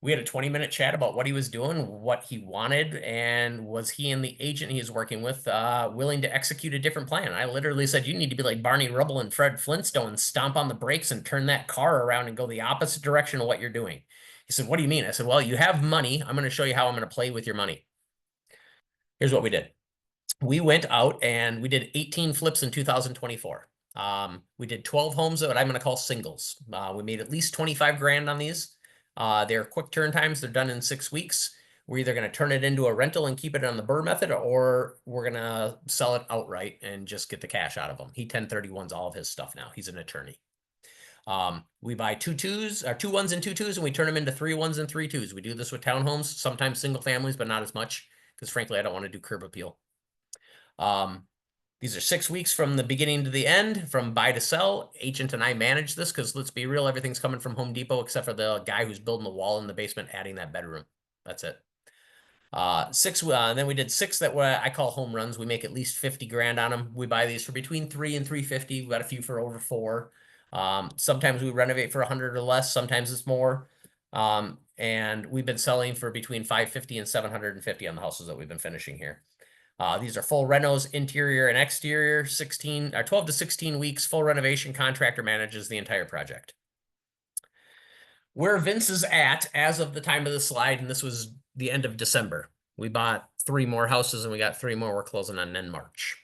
We had a 20-minute chat about what he was doing, what he wanted, and was he and the agent he was working with willing to execute a different plan. I literally said, you need to be like Barney Rubble and Fred Flintstone, stomp on the brakes and turn that car around and go the opposite direction of what you're doing. He said, what do you mean? I said, well, you have money. I'm going to show you how I'm going to play with your money. Here's what we did. We went out and we did 18 flips in 2024. We did 12 homes that I'm going to call singles. We made at least 25 grand on these. They're quick turn times. They're done in 6 weeks. We're either going to turn it into a rental and keep it on the BRRRR method, or we're going to sell it outright and just get the cash out of them. He 1031s all of his stuff now. He's an attorney. We buy 2 1s and 2 2s, and we turn them into 3 1s and 3 2s. We do this with townhomes, sometimes single families, but not as much because frankly, I don't want to do curb appeal. These are 6 weeks from the beginning to the end, from buy to sell. Agent and I manage this because let's be real, everything's coming from Home Depot except for the guy who's building the wall in the basement, adding that bedroom. That's it. 6, and then we did 6 that I call home runs. We make at least 50 grand on them. We buy these for between 3 and 350. We got a few for over 4. Sometimes we renovate for 100 or less. Sometimes it's more. And we've been selling for between 550 and 750 on the houses that we've been finishing here. These are full renos, interior and exterior, 12 to 16 weeks, full renovation. Contractor manages the entire project. Where Vince is at as of the time of the slide, and this was the end of December, we bought 3 more houses and we got 3 more we're closing on in March.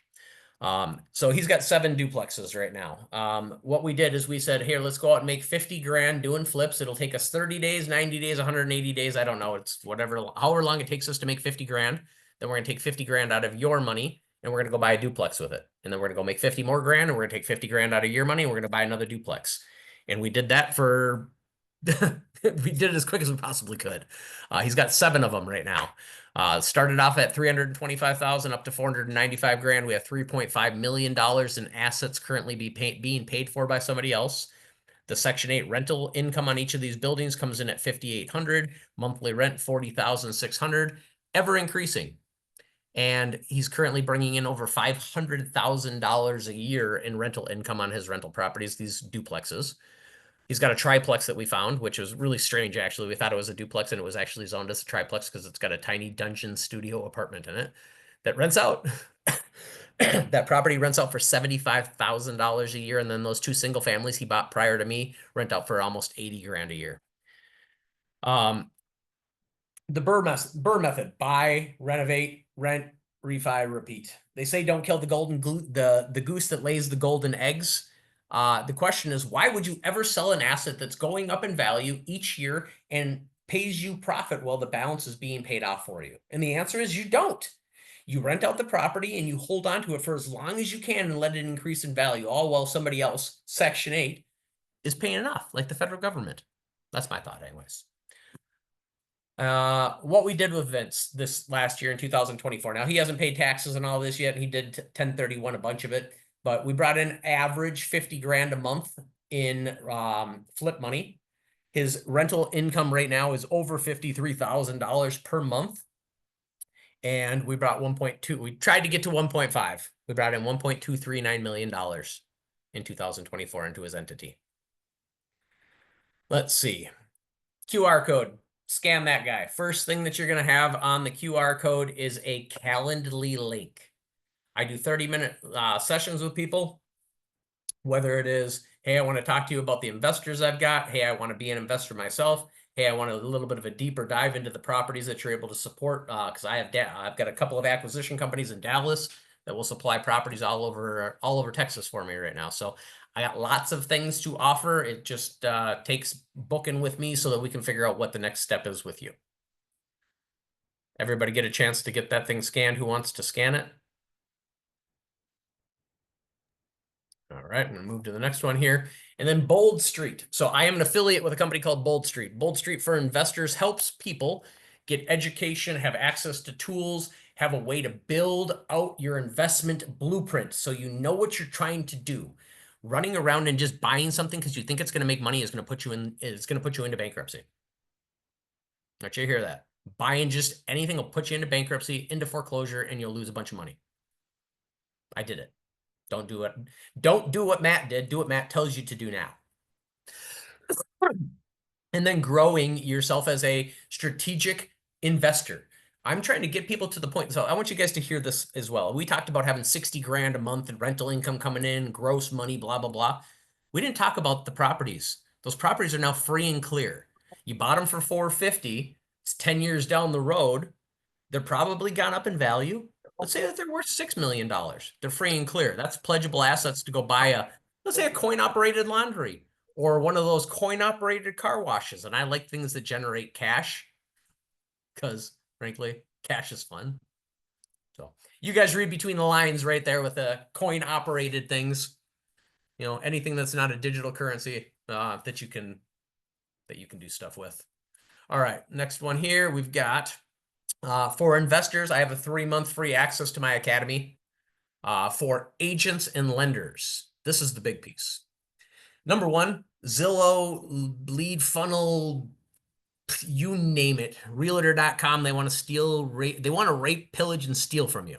So he's got 7 duplexes right now. What we did is we said, here, let's go out and make 50 grand doing flips. It'll take us 30 days, 90 days, 180 days. I don't know. It's however long it takes us to make 50 grand. Then we're going to take 50 grand out of your money and we're going to go buy a duplex with it. And then we're going to go make 50 more grand and we're going to take 50 grand out of your money and we're going to buy another duplex. And we did that for, we did it as quick as we possibly could. He's got 7 of them right now. Started off at 325,000 up to 495 grand. We have $3.5 million in assets currently being paid for by somebody else. The Section 8 rental income on each of these buildings comes in at $5,800, monthly rent $40,600, ever increasing. And he's currently bringing in over $500,000 a year in rental income on his rental properties, these duplexes. He's got a triplex that we found, which was really strange, actually. We thought it was a duplex, and it was actually zoned as a triplex because it's got a tiny dungeon studio apartment in it that rents out. That property rents out for $75,000 a year, and then those 2 single families he bought prior to me rent out for almost 80 grand a year. The BRRRR method: buy, renovate, rent, refi, repeat. They say don't kill the the goose that lays the golden eggs. The question is, why would you ever sell an asset that's going up in value each year and pays you profit while the balance is being paid off for you? And the answer is you don't. You rent out the property and you hold on to it for as long as you can and let it increase in value, all while somebody else, Section 8, is paying enough, like the federal government. That's my thought anyways. What we did with Vince this last year in 2024. Now, he hasn't paid taxes and all this yet. He did 1031 a bunch of it. But we brought in average 50 grand a month in flip money. His rental income right now is over $53,000 per month. And we brought 1.2. We tried to get to 1.5. We brought in $1.239 million in 2024 into his entity. Let's see. QR code. Scan that guy. First thing that you're going to have on the QR code is a Calendly link. I do 30-minute sessions with people, whether it is, hey, I want to talk to you about the investors I've got. Hey, I want to be an investor myself. Hey, I want a little bit of a deeper dive into the properties that you're able to support. Because I've got a couple of acquisition companies in Dallas that will supply properties all over Texas for me right now. So I got lots of things to offer. It just takes booking with me so that we can figure out what the next step is with you. Everybody get a chance to get that thing scanned? Who wants to scan it? All right, I'm gonna move to the next one here. And then Bold Street. So I am an affiliate with a company called Bold Street. Bold Street for Investors helps people get education, have access to tools, have a way to build out your investment blueprint so you know what you're trying to do. Running around and just buying something because you think it's going to make money is going to put you into bankruptcy. Don't you hear that? Buying just anything will put you into bankruptcy, into foreclosure, and you'll lose a bunch of money. I did it. Don't do it. Don't do what Matt did. Do what Matt tells you to do now. And then growing yourself as a strategic investor. I'm trying to get people to the point. So I want you guys to hear this as well. We talked about having 60 grand a month in rental income coming in, gross money, blah, blah, blah. We didn't talk about the properties. Those properties are now free and clear. You bought them for $450. It's 10 years down the road. They're probably gone up in value. Let's say that they're worth $6 million. They're free and clear. That's pledgeable assets to go buy let's say a coin-operated laundry or one of those coin-operated car washes. And I like things that generate cash because, frankly, cash is fun. So you guys read between the lines right there with the coin-operated things. You know, anything that's not a digital currency that you can do stuff with. All right, next one here we've got. For investors, I have a 3-month free access to my academy. For agents and lenders, this is the big piece. Number one, Zillow, lead funnel, you name it, realtor.com. They want to they want to rape, pillage, and steal from you.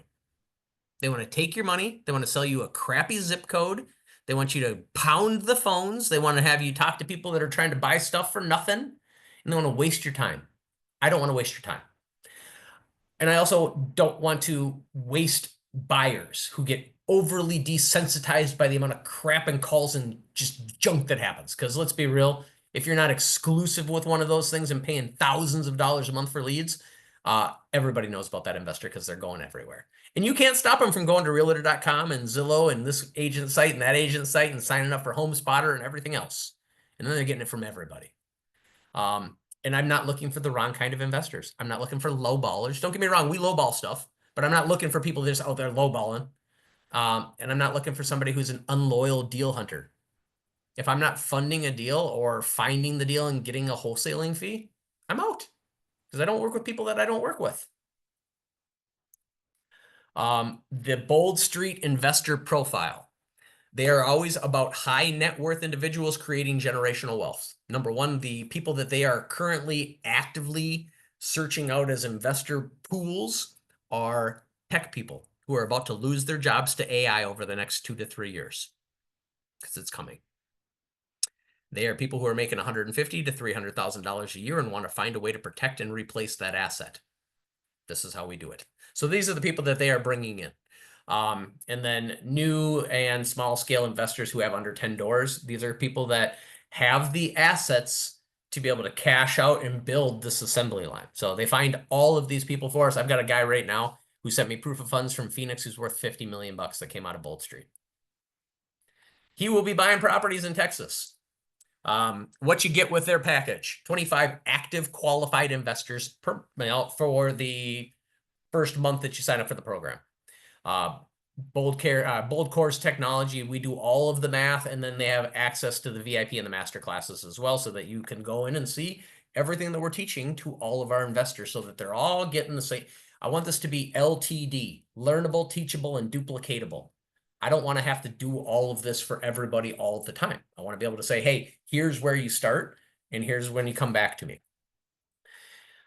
They want to take your money. They want to sell you a crappy zip code. They want you to pound the phones. They want to have you talk to people that are trying to buy stuff for nothing. And they want to waste your time. I don't want to waste your time. And I also don't want to waste buyers who get overly desensitized by the amount of crap and calls and just junk that happens. Because let's be real, if you're not exclusive with one of those things and paying thousands of dollars a month for leads, everybody knows about that investor because they're going everywhere. And you can't stop them from going to realtor.com and Zillow and this agent site and that agent site and signing up for HomeSpotter and everything else. And then they're getting it from everybody. And I'm not looking for the wrong kind of investors. I'm not looking for low ballers. Don't get me wrong, we lowball stuff, but I'm not looking for people just out there lowballing. And I'm not looking for somebody who's an unloyal deal hunter. If I'm not funding a deal or finding the deal and getting a wholesaling fee, I'm out because I don't work with people that I don't work with. The Bold Street investor profile. They are always about high net worth individuals creating generational wealth. Number one, the people that they are currently actively searching out as investor pools are tech people who are about to lose their jobs to AI over the next 2 to 3 years because it's coming. They are people who are making $150,000 to $300,000 a year and want to find a way to protect and replace that asset. This is how we do it. So these are the people that they are bringing in. And then new and small scale investors who have under 10 doors. These are people that have the assets to be able to cash out and build this assembly line. So they find all of these people for us. I've got a guy right now who sent me proof of funds from Phoenix who's worth $50 million that came out of Bold Street. He will be buying properties in Texas. What you get with their package, 25 active qualified investors per for the first month that you sign up for the program. Bold Core's technology, we do all of the math, and then they have access to the VIP and the master classes as well, so that you can go in and see everything that we're teaching to all of our investors so that they're all getting the same. I want this to be LTD, learnable, teachable, and duplicatable. I don't want to have to do all of this for everybody all the time. I want to be able to say, hey, here's where you start, and here's when you come back to me.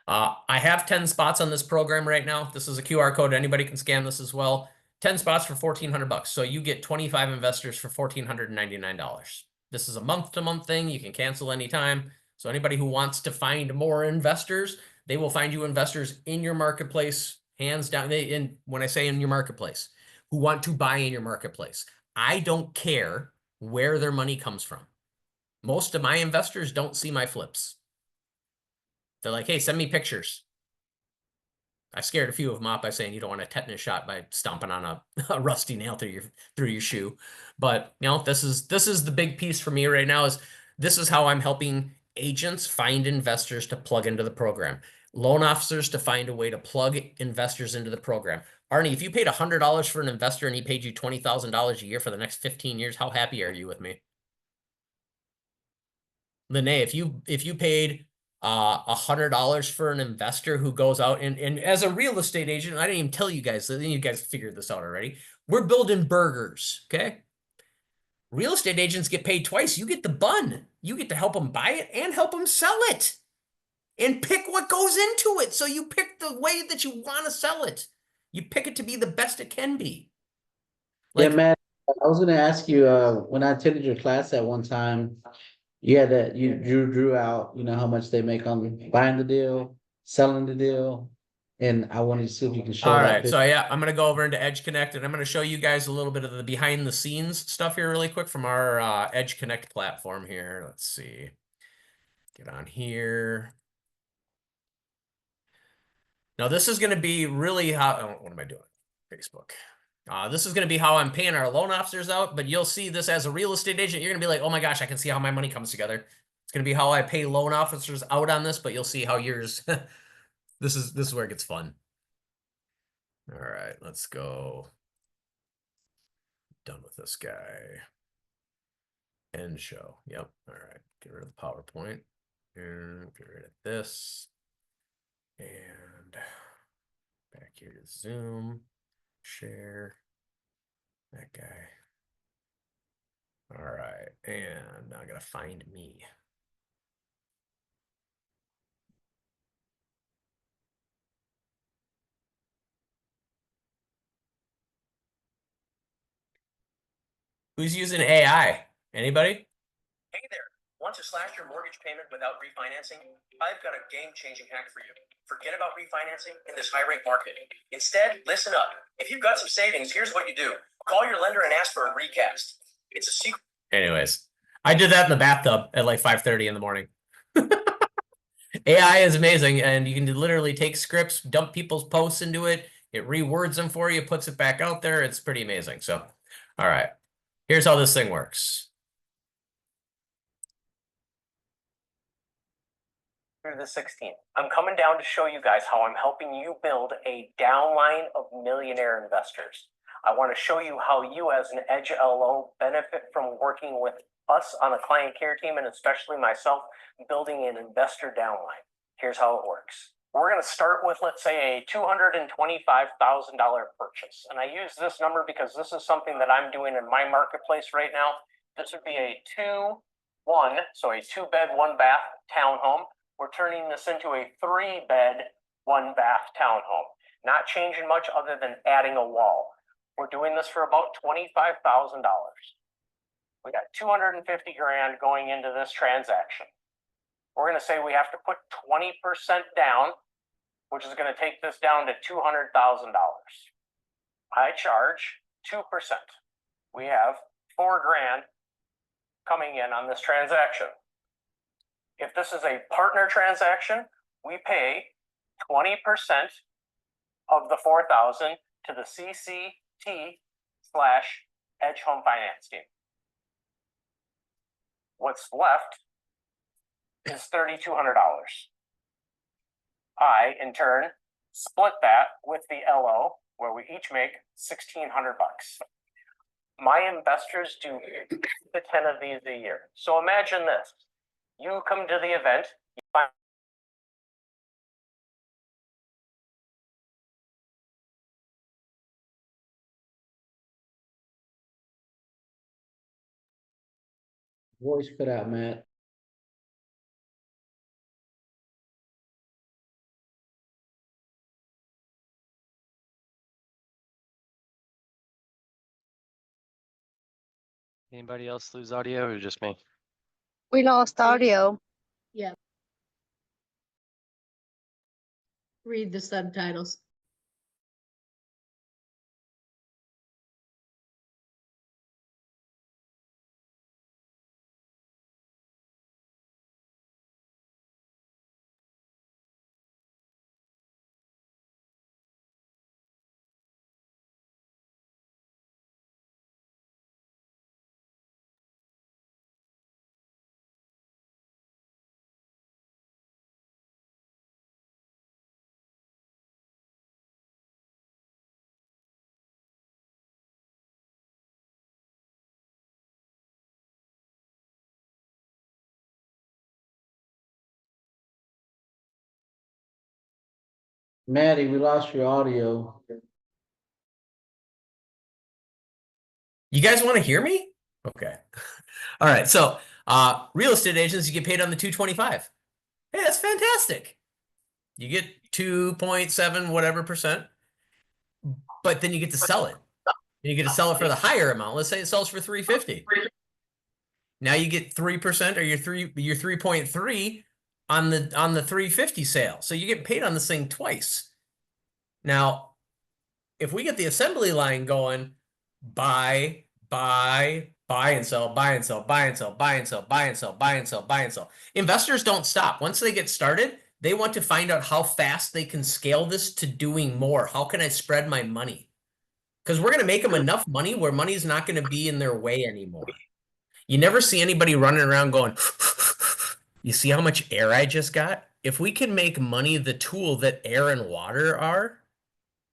I have 10 spots on this program right now. This is a QR code. Anybody can scan this as well. 10 spots for $1,400. So you get 25 investors for $1,499. This is a month-to-month thing. You can cancel anytime. So anybody who wants to find more investors, they will find you investors in your marketplace, hands down. When I say in your marketplace, who want to buy in your marketplace. I don't care where their money comes from. Most of my investors don't see my flips. They're like, hey, send me pictures. I scared a few of them off by saying you don't want a tetanus shot by stomping on a rusty nail through your shoe. But you know, this is the big piece for me right now. Is this is how I'm helping agents find investors to plug into the program, loan officers to find a way to plug investors into the program. Arnie, if you paid $100 for an investor and he paid you $20,000 a year for the next 15 years, how happy are you with me? Linnea, if you paid $100 for an investor who goes out and as a real estate agent, I didn't even tell you guys, so you guys figured this out already. We're building burgers, okay? Real estate agents get paid twice. You get the bun. You get to help them buy it and help them sell it and pick what goes into it. So you pick the way that you want to sell it. You pick it to be the best it can be. Yeah, Like, Matt, I was gonna ask you, when I attended your class at one time, you had that, you drew out, you know, how much they make on buying the deal, selling the deal. And I wanted to see if you can show all that right, picture. so yeah, I'm gonna go over into Edge Connect and I'm gonna show you guys a little bit of the behind the scenes stuff here really quick from our Edge Connect platform here. Let's see. Get on here. Now this is gonna be really how, oh, what am I doing? Facebook. This is gonna be how I'm paying our loan officers out, but you'll see this as a real estate agent. You're gonna be like, oh my gosh, I can see how my money comes together. It's gonna be how I pay loan officers out on this, but you'll see how yours, this is where it gets fun. All right, let's go. Done with this guy. End show. Yep. All right. Get rid of the PowerPoint and get rid of this. And back here to Zoom. Share. That guy. All right. And now I gotta find me. Who's using AI? Anybody? Hey there, want to slash your mortgage payment without refinancing? I've got a game-changing hack for you. Forget about refinancing in this high-rate market. Instead, listen up. If you've got some savings, here's what you do. Call your lender and ask for a recast. It's a secret. Anyways, I did that in the bathtub at like 5:30 in the morning. AI is amazing, and you can literally take scripts, dump people's posts into it. It rewords them for you, puts it back out there. It's pretty amazing. So, all right, here's how this thing works. Through the 16th. I'm coming down to show you guys how I'm helping you build a downline of millionaire investors. I want to show you how you as an Edge LO benefit from working with us on a client care team, and especially myself, building an investor downline. Here's how it works. We're going to start with, let's say, a $225,000 purchase. And I use this number because this is something that I'm doing in my marketplace right now. This would be a 2-1, so a 2-bed, 1-bath townhome. We're turning this into a 3-bed, 1-bath townhome. Not changing much other than adding a wall. We're doing this for about $25,000. We got 250 grand going into this transaction. We're going to say we have to put 20% down, which is going to take this down to $200,000. I charge 2%. We have $4 grand coming in on this transaction. If this is a partner transaction, we pay 20% of the $4,000 to the CCT/Edge Home Finance team. What's left is $3,200. I, in turn, split that with the LO, where we each make $1,600. My investors do 10 of these a year. So imagine this. You come to the event, you find Voice cut out, Matt. Anybody else lose audio or just me? We lost audio. Read the subtitles. Maddie, we lost your audio. You guys want to hear me? Okay. All right. So, real estate agents, you get paid on the 225. Hey, that's fantastic. You get 2.7 whatever percent, but then you get to sell it. And you get to sell it for the higher amount. Let's say it sells for 350. Now you get 3% or your 3.3 on the 350 sale. So you get paid on this thing twice. Now, if we get the assembly line going, buy and sell, buy and sell, buy and sell, buy and sell, buy and sell, buy and sell, buy and sell. Investors don't stop. Once they get started, they want to find out how fast they can scale this to doing more. How can I spread my money? Because we're going to make them enough money where money's not going to be in their way anymore. You never see anybody running around going, you see how much air I just got? If we can make money the tool that air and water are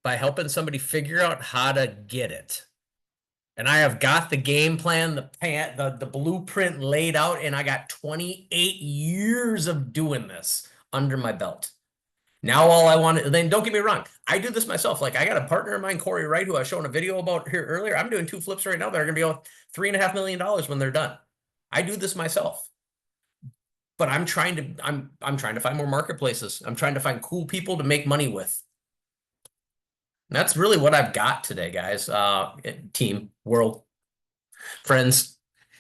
by helping somebody figure out how to get it. And I have got the game plan, the blueprint laid out, and I got 28 years of doing this under my belt. Now all I want to, then don't get me wrong, I do this myself. Like I got a partner of mine, Corey Wright, who I was showing a video about here earlier. I'm doing 2 flips right now that are going to be worth $3.5 million when they're done. I do this myself. But I'm trying to find more marketplaces. I'm trying to find cool people to make money with. And that's really what I've got today, guys. Team, world, friends.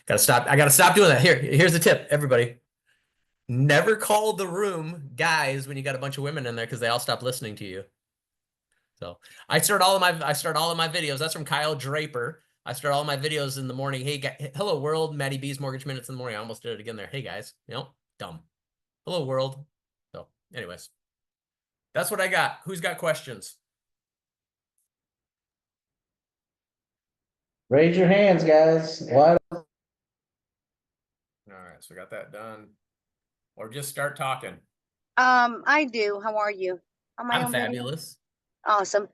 I gotta stop doing that. Here's the tip, everybody. Never call the room guys when you got a bunch of women in there because they all stop listening to you. So I start all of my videos. That's from Kyle Draper. I start all my videos in the morning. Hey, hello world, Matty B's Mortgage Minutes in the morning. I almost did it again there. Hey guys, dumb. Hello world. So anyways, that's what I got. Who's got questions? Raise your hands, guys. Why? All right, so we got that done. Or just start talking. I do. How are you? Am I I'm on video? fabulous. Awesome.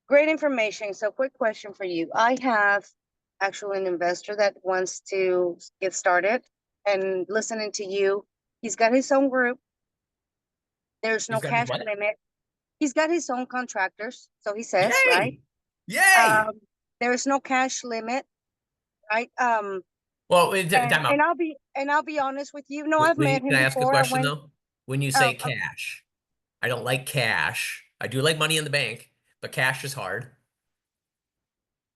Great information. So quick question for you. I have actually an investor that wants to get started, and listening to you, he's got his own group. There's no He's got his cash what? limit. He's got his own contractors. So he says, right? Yay! There's no cash limit, right? Well, And I'll be honest with you. No, I've met him can I ask a before. question though? When you say Oh, cash, I don't like cash. I do like money in the bank, but cash is hard.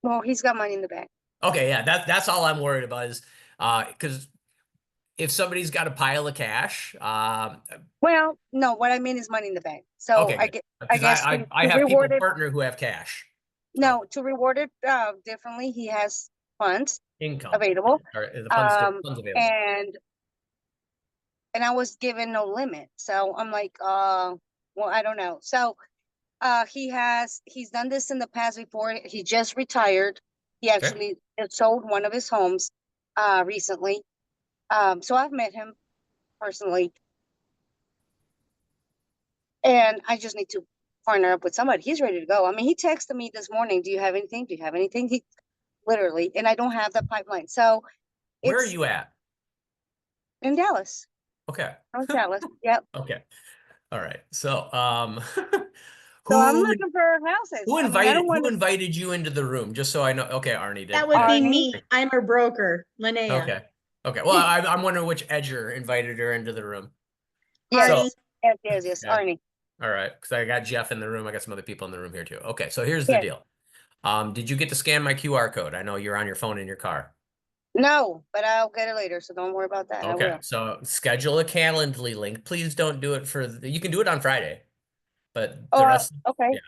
well, he's got money in the bank. Okay, yeah, that's all I'm worried about is because if somebody's got a pile of cash, Well, no, what I mean is money in the bank. So okay, I good. get, I Because guess I to have people reward it. partner who have cash. No, to reward it differently, he has funds Income available. or the funds available. And I was given no limit. So I'm like, well, I don't know. So he's done this in the past before. He just retired. He actually sold one of his homes recently. So I've met him personally. And I just need to partner up with somebody. He's ready to go. I mean, he texted me this morning, do you have anything? Do you have anything? He literally, and I don't have that pipeline. So Where are it's you at? in Dallas. Okay. I'm Dallas. Yep. Okay. All right. So So I'm who looking for houses. who I mean, I don't want who to. invited you into the room? Just so I know. Okay, Arnie did. That would Yeah. be Arnie? me. I'm her broker, Linnea. Okay. Okay. Well, I'm wondering which edger invited her into the room. Yes. Arnie. Yes. Yeah. Arnie. All right, because I got Jeff in the room. I got some other people in the room here too. Okay, so here's the Yes. deal. Did you get to scan my QR code? I know you're on your phone in your car. No, but I'll get it later. So don't worry about that. I Okay, will. so schedule a Calendly link. Please don't do it you can do it on Friday, but the rest. Okay. Yeah.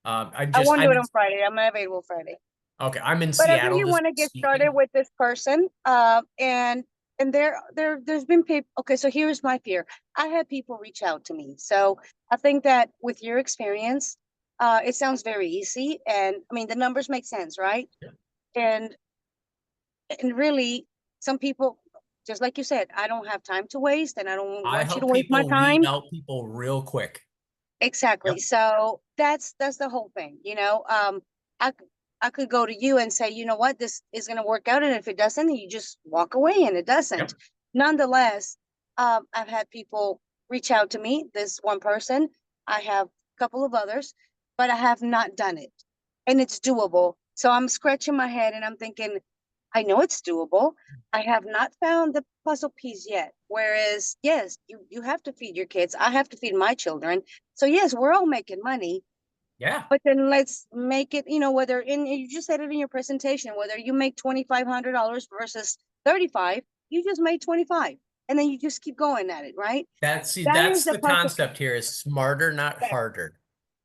I won't do it on Friday. I'm not available Friday. Okay, I'm in But I Seattle. really want to get started with this person. And there's been people. Okay, so here's my fear. I had people reach out to me. So I think that with your experience, it sounds very easy. And I mean, the numbers make sense, right? Yeah. And really, some people, just like you said, I don't have time to waste, and I don't I want you to help waste my people time. weed out people real quick. Exactly. Yep. So that's the whole thing, I could go to you and say, you know what, this is going to work out. And if it doesn't, you just walk away and it doesn't. Yep. Nonetheless, I've had people reach out to me. This one person, I have couple of others, but I have not done it. And it's doable. So I'm scratching my head and I'm thinking, I know it's doable. I have not found the puzzle piece yet. Whereas, yes, you have to feed your kids. I have to feed my children. So yes, we're all making money. Yeah. But then let's make it, whether you just said it in your presentation, whether you make $2,500 versus 35, you just made 25. And then you just keep going at it, right? That's That is the puzzle concept here is smarter, not Yeah. harder.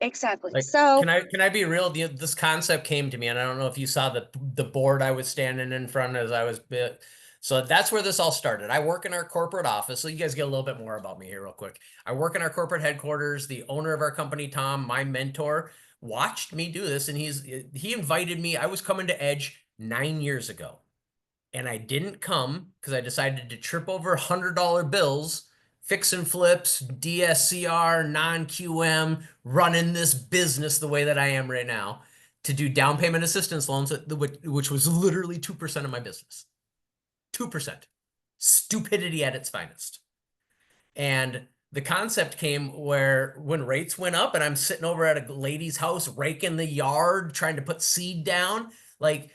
Exactly. Like, So can I be real? This concept came to me, and I don't know if you saw the board I was standing in front as I was bit. So that's where this all started. I work in our corporate office. So you guys get a little bit more about me here real quick. I work in our corporate headquarters. The owner of our company, Tom, my mentor, watched me do this, and he invited me. I was coming to Edge 9 years ago, and I didn't come because I decided to trip over $100 bills, fix and flips, DSCR, non-QM, running this business the way that I am right now, to do down payment assistance loans, which was literally 2% of my business. 2%. Stupidity at its finest. And the concept came where when rates went up and I'm sitting over at a lady's house raking the yard, trying to put seed down, like,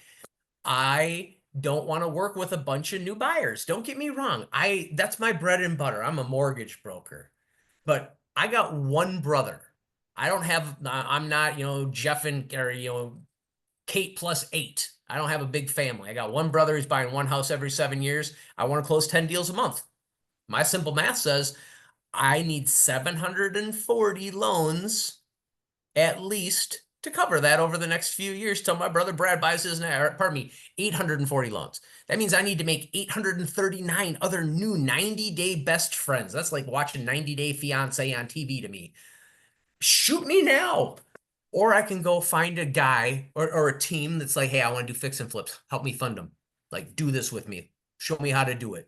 I don't want to work with a bunch of new buyers. Don't get me wrong. That's my bread and butter. I'm a mortgage broker. But I got one brother. I'm not, Jeff or, Kate plus 8. I don't have a big family. I got one brother who's buying one house every 7 years. I want to close 10 deals a month. My simple math says I need 740 loans at least to cover that over the next few years till my brother Brad buys his, 840 loans. That means I need to make 839 other new 90-day best friends. That's like watching 90 Day Fiance on TV to me. Shoot me now. Or I can go find a guy or a team that's like, hey, I want to do fix and flips. Help me fund them. Like, do this with me. Show me how to do it.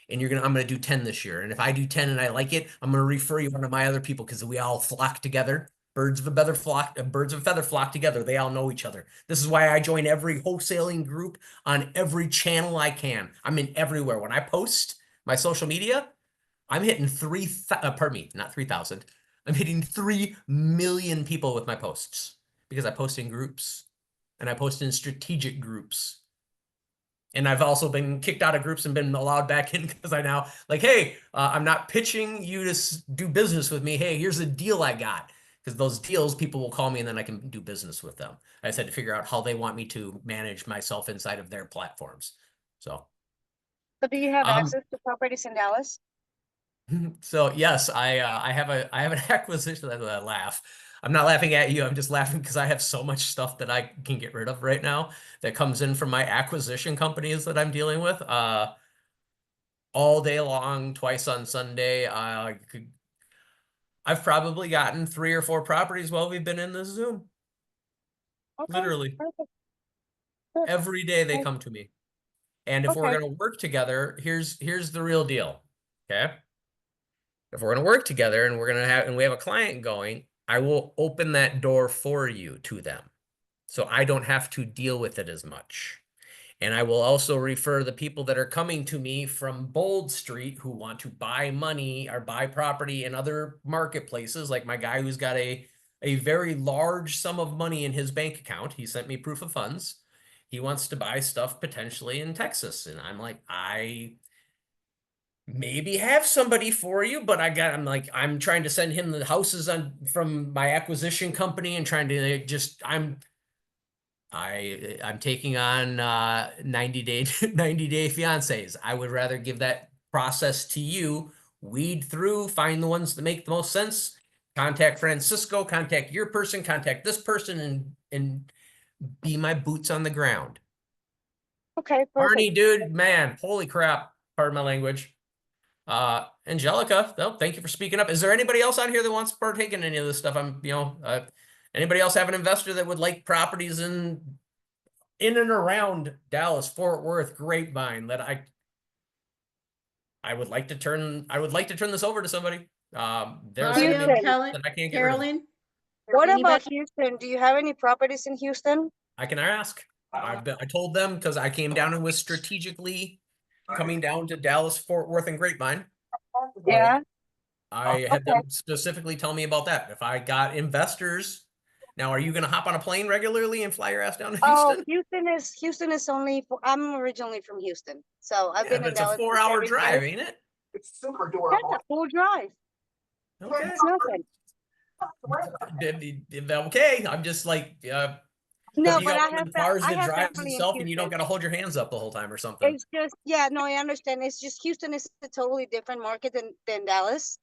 And I'm going to do 10 this year. And if I do 10 and I like it, I'm going to refer you one of my other people because we all flock together. Birds of a feather flock together. They all know each other. This is why I join every wholesaling group on every channel I can. I'm in everywhere. When I post my social media, I'm hitting not 3,000. I'm hitting 3 million people with my posts because I post in groups and I post in strategic groups. And I've also been kicked out of groups and been allowed back in because I now like, hey, I'm not pitching you to do business with me. Hey, here's a deal I got. Because those deals, people will call me and then I can do business with them. I just had to figure out how they want me to manage myself inside of their platforms. So do you have access to properties in Dallas? So yes, I have an acquisition. I laugh. I'm not laughing at you. I'm just laughing because I have so much stuff that I can get rid of right now that comes in from my acquisition companies that I'm dealing with. All day long, twice on Sunday. I've probably gotten 3 or 4 properties while we've been in this Zoom. Okay, Literally. perfect. Good. Every day they Okay. come to me. And if we're Okay. going to work together, here's the real deal. Okay? If we're going to work together and we have a client going, I will open that door for you to them. So I don't have to deal with it as much. And I will also refer the people that are coming to me from Bold Street who want to buy money or buy property in other marketplaces, like my guy who's got a very large sum of money in his bank account. He sent me proof of funds. He wants to buy stuff potentially in Texas. And I'm like, I maybe have somebody for you, but I'm trying to send him the houses from my acquisition company and trying to I'm taking on 90 day fiancés. I would rather give that process to you, weed through, find the ones that make the most sense, contact Francisco, contact your person, contact this person, and be my boots on the ground. Okay, Barney, perfect. dude, man, holy crap, pardon my language. Angelica, thank you for speaking up. Is there anybody else out here that wants to partake in any of this stuff? Anybody else have an investor that would like properties in and around Dallas, Fort Worth, Grapevine that I would like to turn this over to somebody. There's so many Houston. people that I can't get rid of. Carolyn? What about Anybody? Houston? Do you have any properties in Houston? I can ask. I told them because I came down and was strategically coming down to Dallas, Fort Worth, and Grapevine. Yeah. I had Okay. them specifically tell me about that. If I got investors, now are you going to hop on a plane regularly and fly your ass down to Oh, Houston? Houston is only for, I'm originally from Houston, so I've Yeah, been but in it's a Dallas for 4-hour 7 drive, years. ain't it? That's a full drive. Okay. It's nothing. Okay, I'm just like, No, you but got one of the cars I that have drives family in itself and you don't Houston. got to hold your hands up the whole time or something. It's just, yeah, no, I understand. It's just Houston is a totally different market than Dallas.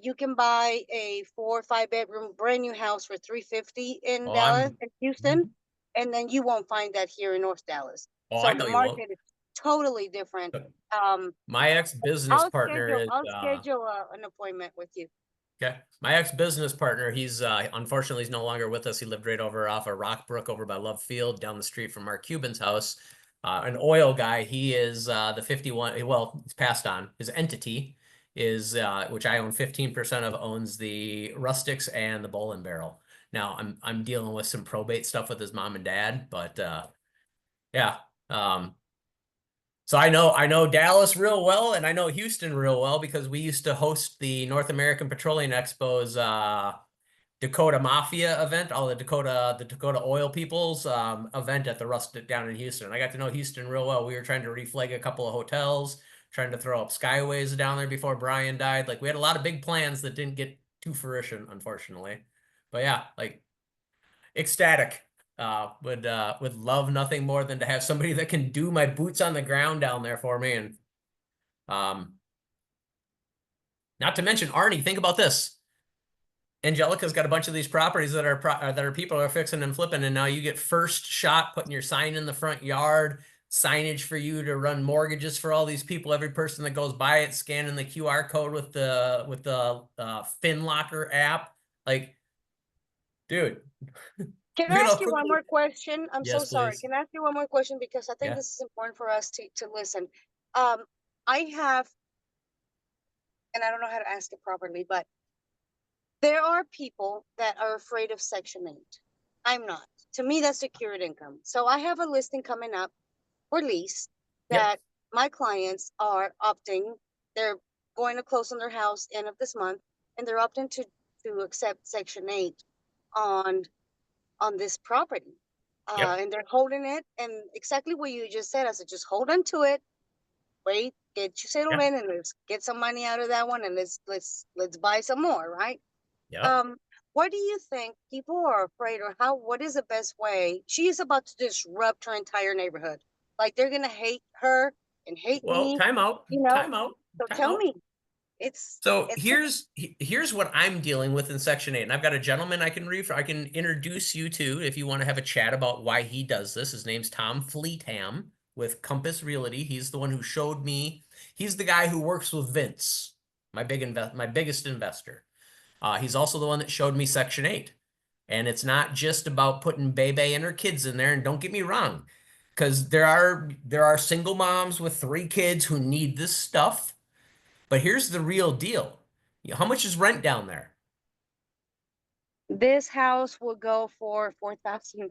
You can buy a 4 or 5 bedroom brand new house for $350 in Oh, Dallas and Houston, and then you won't find that here in North Dallas. oh, So I the know you won't. market is totally different. But Um, my ex-business partner is, I'll schedule an appointment with you. okay. My ex-business partner, he's unfortunately he's no longer with us. He lived right over off of Rockbrook over by Love Field down the street from Mark Cuban's house. An oil guy. He is the 51, well, it's passed on. His entity is which I own 15% of, owns the Rustics and the Bowl and Barrel. Now I'm dealing with some probate stuff with his mom and dad, but yeah. So I know Dallas real well, and I know Houston real well because we used to host the North American Petroleum Expo's Dakota Mafia event, all the Dakota oil people's event at the Rustic down in Houston. I got to know Houston real well. We were trying to reflag a couple of hotels, trying to throw up skyways down there before Brian died. Like we had a lot of big plans that didn't get to fruition, unfortunately. But yeah, like ecstatic. Would love nothing more than to have somebody that can do my boots on the ground down there for me. And not to mention Arnie, think about this. Angelica's got a bunch of these properties that are people are fixing and flipping, and now you get first shot putting your sign in the front yard, signage for you to run mortgages for all these people. Every person that goes by it, scanning the QR code with the FinLocker app. Like, dude. Can I Look at ask how you one quickly. more question? I'm so Yes, sorry. please. Can I ask you one more question? Because I think Yeah. this is important for us to listen. I have, and I don't know how to ask it properly, but there are people that are afraid of Section 8. I'm not. To me, that's secured income. So I have a listing coming up for lease Yep. that my clients are opting. They're going to close on their house end of this month, and they're opting to accept Section 8 on this property. Yep. And they're holding it, and exactly what you just said. I said, just hold on to it, wait, get you settled Yeah. in, and let's get some money out of that one, and let's buy some more, right? Yep. What do you think people are afraid, or what is the best way? She is about to disrupt her entire neighborhood. Like they're gonna hate her and hate Well, me, time out. you know. Time out. So Time tell out. me, it's So here's what I'm dealing with in Section 8. And I've got a gentleman I can introduce you to if you want to have a chat about why he does this. His name's Tom Fleetham with Compass Realty. He's the one who showed me. He's the guy who works with Vince, my biggest investor. He's also the one that showed me Section 8. And it's not just about putting Bebe and her kids in there. And don't get me wrong, because there are single moms with 3 kids who need this stuff. But here's the real deal. How much is rent down there? this house will go for $4,000.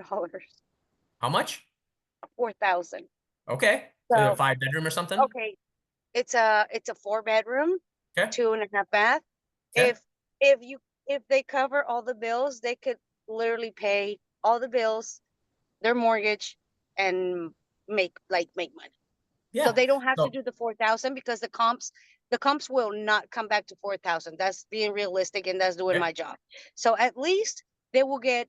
How much? 4,000. Okay. So A 5-bedroom or something? okay, it's a 4-bedroom, Okay. 2.5 bath. Okay. If they cover all the bills, they could literally pay all the bills, their mortgage, and make money. Yeah. So they don't have So- to do the 4,000 because the comps will not come back to 4,000. That's being realistic, and that's doing Okay. my job. So at least they will get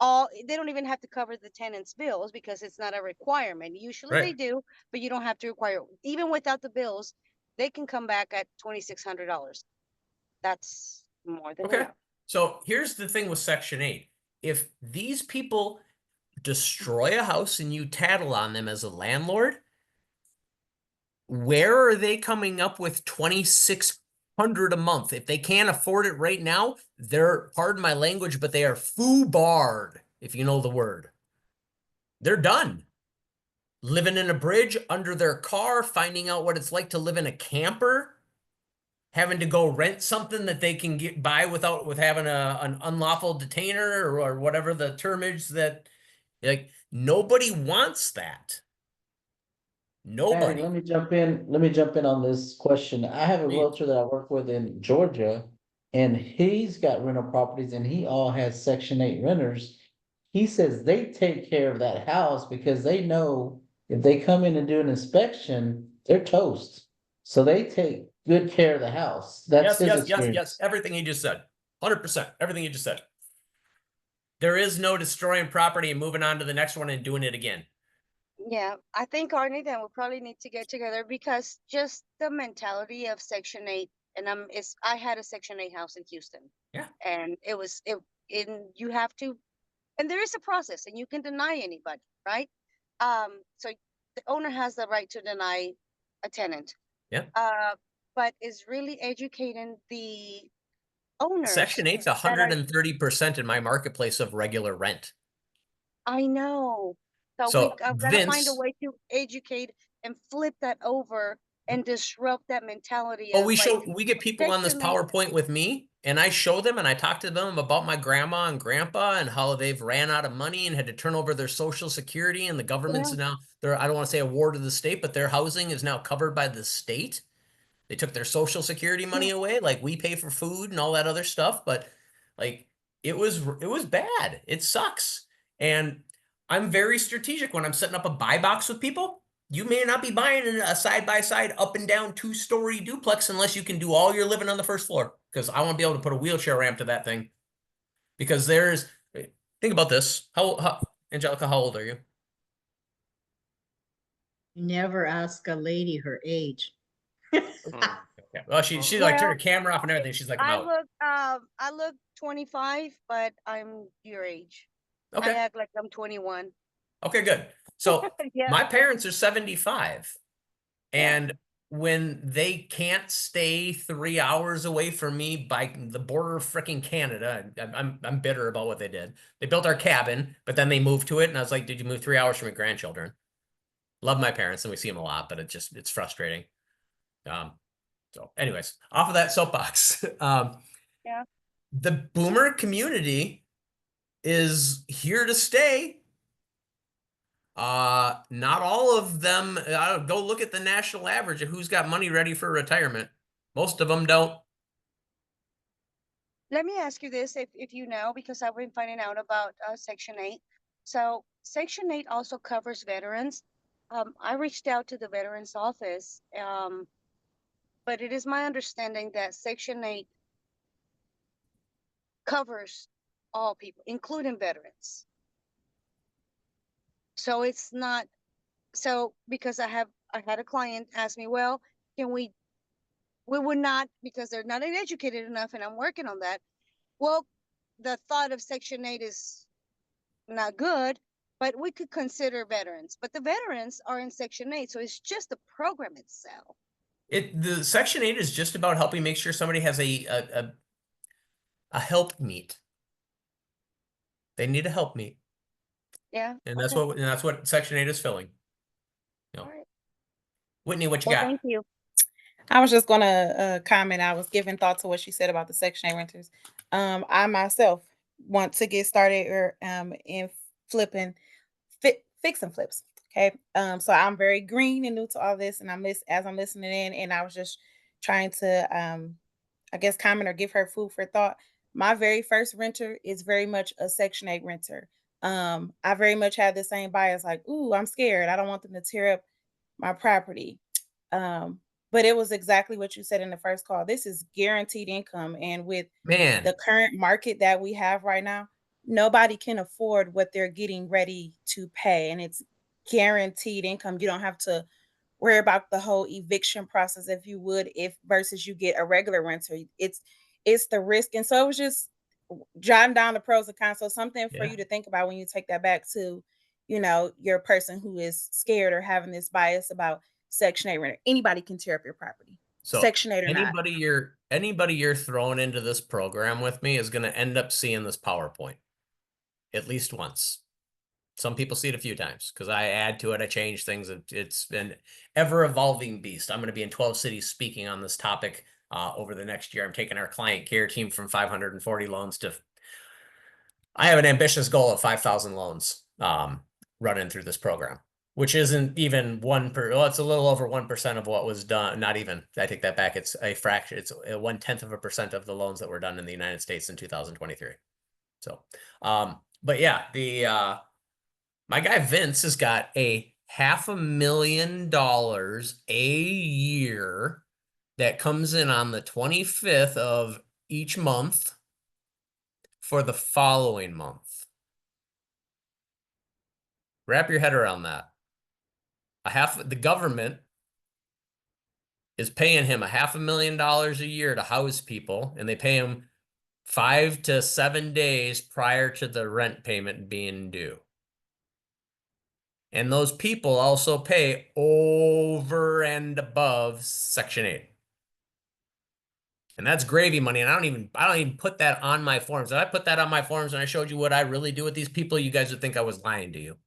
they don't even have to cover the tenant's bills because it's not a requirement. Usually they Right. do, but you don't have to require, even without the bills, they can come back at $2,600. That's more than Okay. enough. So here's the thing with Section 8. If these people destroy a house and you tattle on them as a landlord, where are they coming up with $2,600 a month? If they can't afford it right now, they're, pardon my language, but they are foo-barred, if you know the word. They're done. Living in a bridge under their car, finding out what it's like to live in a camper, having to go rent something that they can get by with having an unlawful detainer or whatever the term is, that like nobody wants that. Patty, let me jump in. Let me jump in on this question. I have a Please. realtor that I work with in Georgia, and he's got rental properties, and he all has Section 8 renters. He says they take care of that house because they know if they come in and do an inspection, they're toast. So they take good care of the house. That's his experience. Everything he just said. 100%. Everything you just said. There is no destroying property and moving on to the next one and doing it again. Yeah, I think Arnie then we'll probably need to get together because just the mentality of Section 8, and I had a Section 8 house in Houston. Yeah. And you have to, and there is a process, and you can deny anybody, right? So the owner has the right to deny a tenant. Yeah. But is really educating the owners. Section 8's 130% in my marketplace of regular rent. I know. So I've got to find a Vince, way to educate and flip that over and disrupt that mentality oh, of we get people on this Section 8. PowerPoint with me, and I show them and I talk to them about my grandma and grandpa and how they've ran out of money and had to turn over their Social Security, and the government's now I don't want to say a war to the state, but their housing is now covered by the state. They took their Social Security money away, like we pay for food and all that other stuff, but like it was bad. It sucks. And I'm very strategic when I'm setting up a buy box with people. You may not be buying a side-by-side up and down 2-story duplex unless you can do all your living on the first floor. Because I want to be able to put a wheelchair ramp to that thing. Because think about this. Angelica, how old are you? Never ask a lady her age. Yeah. Well, she's like turned her camera off and everything. She's like, I look 25, but I'm your age. okay. I act like I'm 21. Okay, good. So Yeah. my parents are 75. And when they can't stay 3 hours away from me by the border of freaking Canada, I'm bitter about what they did. They built our cabin, but then they moved to it. And I was like, did you move 3 hours from your grandchildren? Love my parents and we see them a lot, but it's frustrating. So anyways, off of that soapbox. Yeah. The boomer community is here to stay. Not all of them. Go look at the national average of who's got money ready for retirement. Most of them don't. Let me ask you this, if you know, because I've been finding out about Section 8. So Section 8 also covers veterans. I reached out to the Veterans Office, but it is my understanding that Section 8 covers all people, including veterans. So it's not, because I had a client ask me, well, we would not, because they're not educated enough, and I'm working on that. Well, the thought of Section 8 is not good, but we could consider veterans. But the veterans are in Section 8, so it's just the program itself. The Section 8 is just about helping make sure somebody has a help meet. They need a help meet. Yeah. And that's what Section 8 is filling. All right. Whitney, what you got? Thank you. I was just gonna comment. I was giving thought to what she said about the Section 8 renters. I myself want to get started in flipping, fix and flips. Okay. So I'm very green and new to all this, and as I'm listening in, and I was just trying to I guess comment or give her food for thought. My very first renter is very much a Section 8 renter. I very much had the same bias, like, ooh, I'm scared. I don't want them to tear up my property. But it was exactly what you said in the first call. This is guaranteed income. And with the current market that we have right now, nobody can afford what they're getting ready to pay. And it's guaranteed income. You don't have to worry about the whole eviction process if you would, versus you get a regular renter. It's the risk. And so it was just jotting down the pros and cons. So something for you to think about when you take that back to, your person who is scared or having this bias about Section 8 renter. Anybody can tear up your property. So Section 8 or anybody you're throwing into this program with me is going to end up seeing this PowerPoint at least once. Some people see it a few times because I add to it, I change things. It's been ever evolving beast. I'm going to be in 12 cities speaking on this topic over the next year. I'm taking our client care team from 540 loans to, I have an ambitious goal of 5,000 loans running through this program. which isn't even well, it's a little over 1% of what was done. Not even, I take that back. It's a fraction. It's 0.1% of the loans that were done in the United States in 2023. So, but yeah, my guy Vince has got a $500,000 a year that comes in on the 25th of each month for the following month. Wrap your head around that. The government is paying him $500,000 a year to house people, and they pay him 5 to 7 days prior to the rent payment being due. And those people also pay over and above Section 8. And that's gravy money. And I don't even put that on my forms. If I put that on my forms and I showed you what I really do with these people, you guys would think I was lying to you.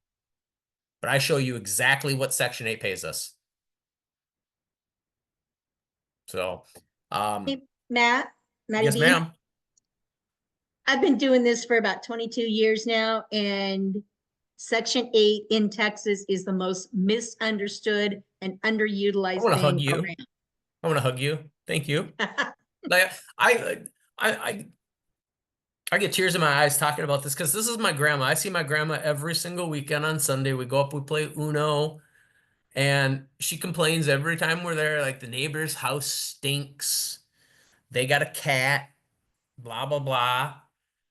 But I show you exactly what Section 8 pays us. So, Hey, Matty yes, B, ma'am. I've been doing this for about 22 years now, and Section 8 in Texas is the most misunderstood and underutilized I want to hug thing you. around. I want to hug you. Thank you. Like I get tears in my eyes talking about this because this is my grandma. I see my grandma every single weekend on Sunday. We go up, we play Uno, and she complains every time we're there, like the neighbor's house stinks. They got a cat, blah, blah, blah.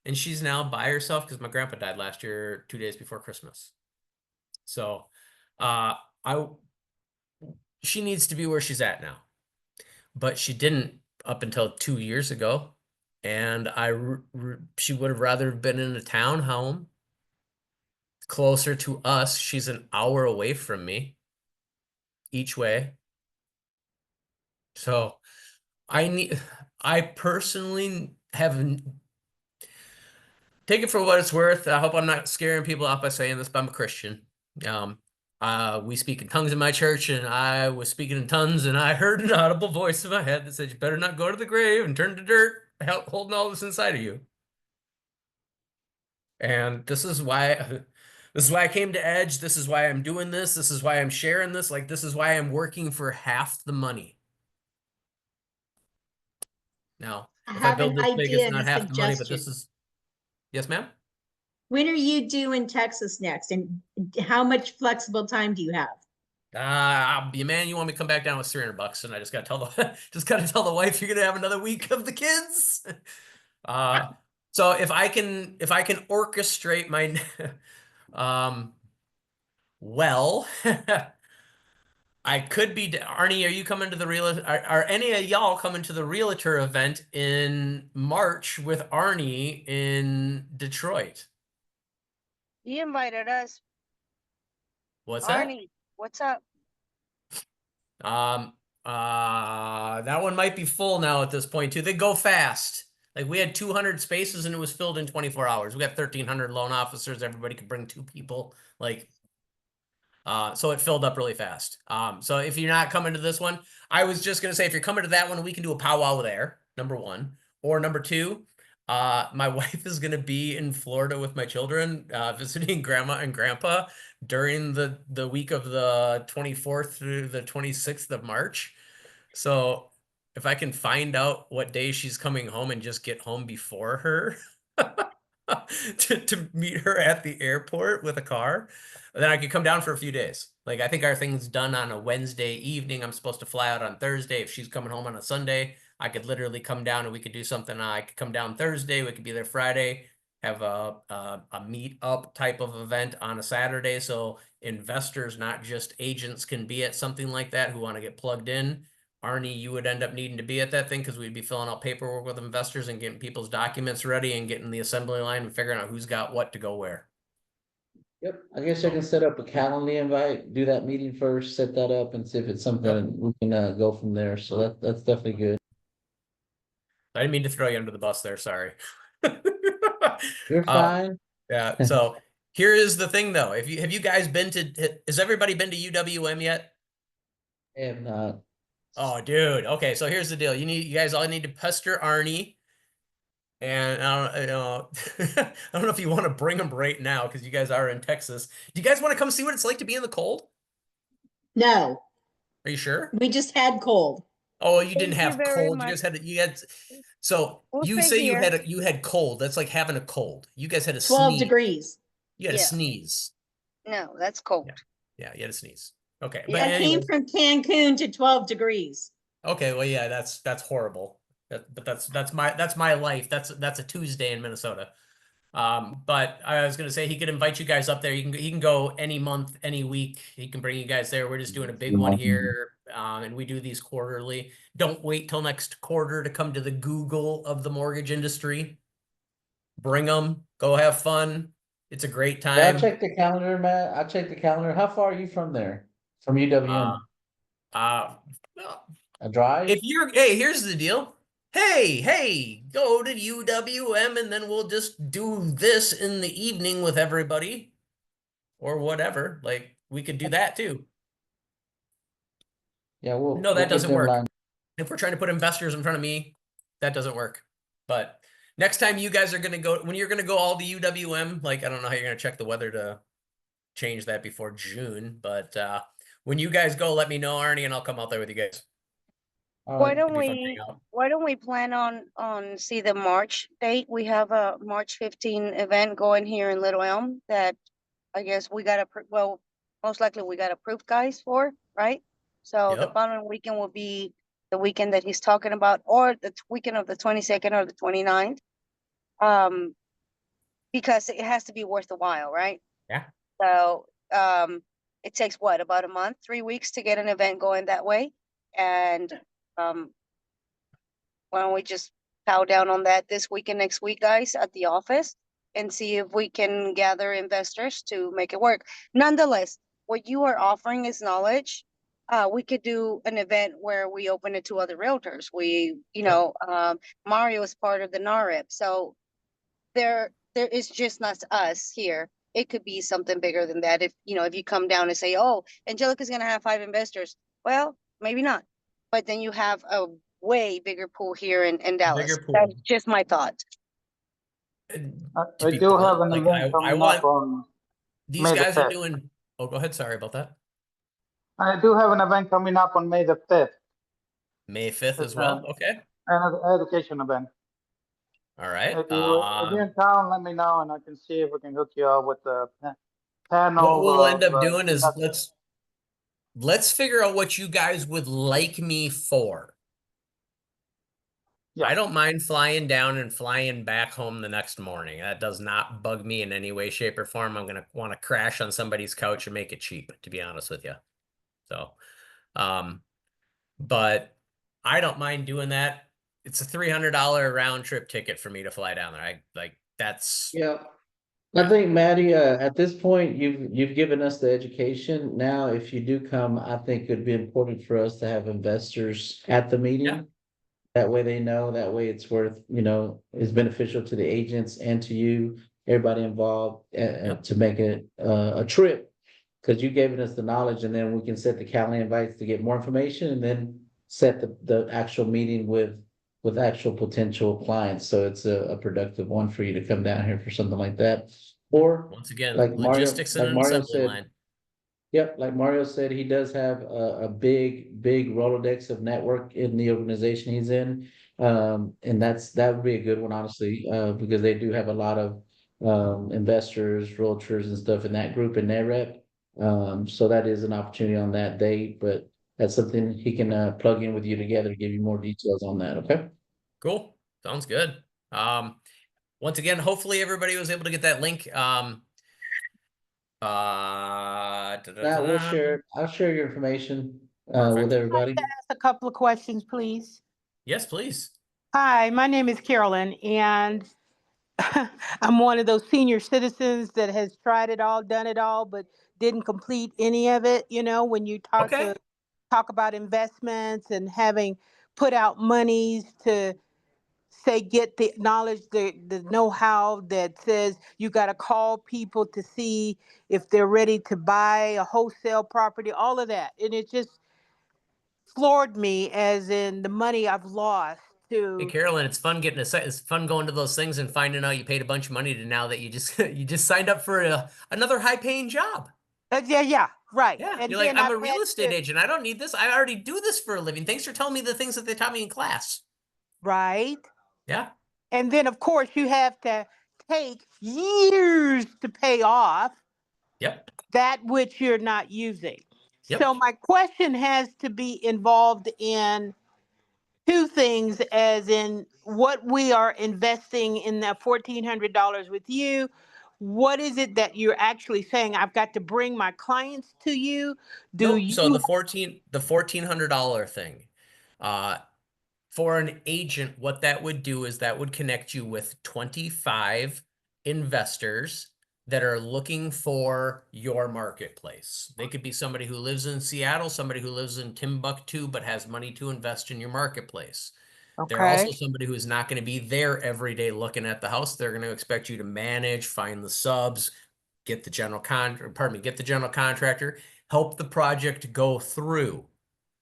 And she's now by herself because my grandpa died last year, 2 days before Christmas. So she needs to be where she's at now. But she didn't up until 2 years ago. And she would have rather been in a townhome closer to us. She's an hour away from me each way. So I personally haven't. Take it for what it's worth. I hope I'm not scaring people off by saying this, but I'm a Christian. We speak in tongues in my church, and I was speaking in tongues, and I heard an audible voice in my head that said, "You better not go to the grave and turn to dirt, holding all this inside of you." And this is why I came to Edge. This is why I'm doing this. This is why I'm sharing this. Like, this is why I'm working for half the money. Now, if I have build an this big, it's idea and not a half the money, but suggestion. this is, yes, ma'am? When are you due in Texas next? And how much flexible time do you have? Man, you want me to come back down with $300, and I just got to tell the wife you're gonna have another week of the kids. So if I can orchestrate my, well, I could be. Arnie, are you coming to the Are any of y'all coming to the Realtor event in March with Arnie in Detroit? He invited us. What's that? Arnie, what's up? That one might be full now at this point too. They go fast. Like, we had 200 spaces and it was filled in 24 hours. We got 1,300 loan officers. Everybody could bring 2 people. Like, so it filled up really fast. So if you're not coming to this one, I was just gonna say, if you're coming to that one, we can do a powwow there, number 1. Or number 2, my wife is gonna be in Florida with my children, visiting grandma and grandpa during the week of the 24th through the 26th of March. So if I can find out what day she's coming home and just get home before her to meet her at the airport with a car, then I could come down for a few days. Like, I think our thing's done on a Wednesday evening. I'm supposed to fly out on Thursday. If she's coming home on a Sunday, I could literally come down and we could do something. I could come down Thursday. We could be there Friday, have a meet up type of event on a Saturday. So investors, not just agents, can be at something like that who want to get plugged in. Arnie, you would end up needing to be at that thing because we'd be filling out paperwork with investors and getting people's documents ready and getting the assembly line and figuring out who's got what to go where. Yep, I guess I can set up a Calendly invite, do that meeting first, set that up and see if it's something we can go from there. So that's definitely good. I didn't mean to throw you under the bus there. Sorry. You're fine. Yeah. So here is the thing though. Have you guys been to, has everybody been to UWM yet? And Oh, dude. Okay. So here's the deal. You guys all need to pester Arnie And I don't, I don't know if you want to bring them right now because you guys are in Texas. Do you guys want to come see what it's like to be in the cold? No, Are you sure? we just had cold. Oh, you didn't Thank you have very cold. You much. guys had so We'll you stay say here. you had cold. That's like having a cold. You guys had a 12 sneeze. degrees. You had a Yeah. sneeze. No, that's cold. Yeah, you had a sneeze. Okay, Yeah. but I came anyway, from Cancun to 12 degrees. okay, well, yeah, that's horrible. But that's my life. That's a Tuesday in Minnesota. But I was gonna say he could invite you guys up there. He can go any month, any week. He can bring you guys there. We're just doing a big one here, and we do these quarterly. Don't wait till next quarter to come to the Google of the mortgage industry. Bring them. Go have fun. It's a great Yeah, time. I'll check the calendar, Matt. I'll check the calendar. How far are you from there? From Uh, UWM? well, A drive? if you're, hey, here's the deal. Hey, go to UWM and then we'll just do this in the evening with everybody or whatever. Like we could do that too. Yeah, No, that we'll get doesn't them work. lined. If we're trying to put investors in front of me, that doesn't work. But next time you guys are going to go, when you're going to go all to UWM, like, I don't know how you're going to check the weather to change that before June, but when you guys go, let me know, Arnie, and I'll come out there with you guys. All Why right. don't It'd be fun to hang we out. why don't we plan on see the March date? We have a March 15 event going here in Little Elm that I guess we got well, most likely we got approved guys for, right? So the Yep. following weekend will be the weekend that he's talking about, or the weekend of the 22nd or the 29th. Because it has to be worth a while, right? Yeah. So it takes what, about a month, 3 weeks to get an event going that way. And why don't we just pow down on that this week and next week, guys, at the office and see if we can gather investors to make it work. Nonetheless, what you are offering is knowledge. We could do an event where we open it to other realtors. Mario is part of the NAREP. So there is just not us here. It could be something bigger than that. If you come down and say, oh, Angelica's going to have 5 investors. Well, maybe not. But then you have a way bigger pool here in Dallas. Bigger pool. That's just my thought. To I be do have blunt, an like event I coming want up on these May the guys are 5th. doing. Oh, go ahead. Sorry about that. I do have an event coming up on May the 5th. May 5th as It's well. Okay. an education event. All right. If you're in town, let me know and I can see if we can hook you up with the panel. What we'll end up of, doing is investors. let's figure out what you guys would like me for. Yeah. I don't mind flying down and flying back home the next morning. That does not bug me in any way, shape, or form. I'm gonna want to crash on somebody's couch and make it cheap, to be honest with you. So, but I don't mind doing that. It's a $300 round trip ticket for me to fly down there. That's Yeah. I think Maddie, at this point, you've given us the education. Now, if you do come, I think it'd be important for us to have investors at the meeting. Yeah. That way they know, that way it's worth, is beneficial to the agents and to you, everybody involved, to make it a trip. Cause you've given us the knowledge and then we can set the calendar invites to get more information and then set the actual meeting with actual potential clients. So it's a productive one for you to come down here for something like that. Or once again, like logistics and an assembly said, line. yep, like Mario said, he does have a big Rolodex of network in the organization he's in. And that would be a good one, honestly, because they do have a lot of investors, realtors and stuff in that group in their rep. So that is an opportunity on that day, but that's something he can plug in with you together to give you more details on that, okay? Cool. Sounds good. Once again, hopefully everybody was able to get that link. I'll share your information Perfect. with everybody. Ask a couple of questions, please. Yes, please. Hi, my name is Carolyn, and I'm one of those senior citizens that has tried it all, done it all, but didn't complete any of it. When you Okay. talk about investments and having put out monies to say get the knowledge, the know-how that says you got to call people to see if they're ready to buy a wholesale property, all of that. And it just floored me, as in the money I've lost Hey, to, Carolyn, it's fun getting it's fun going to those things and finding out you paid a bunch of money to now that you just you just signed up for another high paying job. yeah, right. Yeah, And you're like, then I'm I've a real had estate to, agent. I don't need this. I already do this for a living. Thanks for telling me the things that they taught me in class. right. Yeah. And then, of course, you have to take years to pay off Yep. that which you're not using. Yep. So my question has to be involved in two things, as in what we are investing in that $1,400 with you. What is it that you're actually saying? I've got to bring my clients to you. Do Nope. So you? the $1,400 thing, for an agent, what that would do is that would connect you with 25 investors that are looking for your marketplace. They could be somebody who lives in Seattle, somebody who lives in Timbuktu, but has money to invest in your marketplace. They're Okay. also somebody who's not going to be there every day looking at the house. They're going to expect you to manage, find the subs, get the general contractor, help the project go through.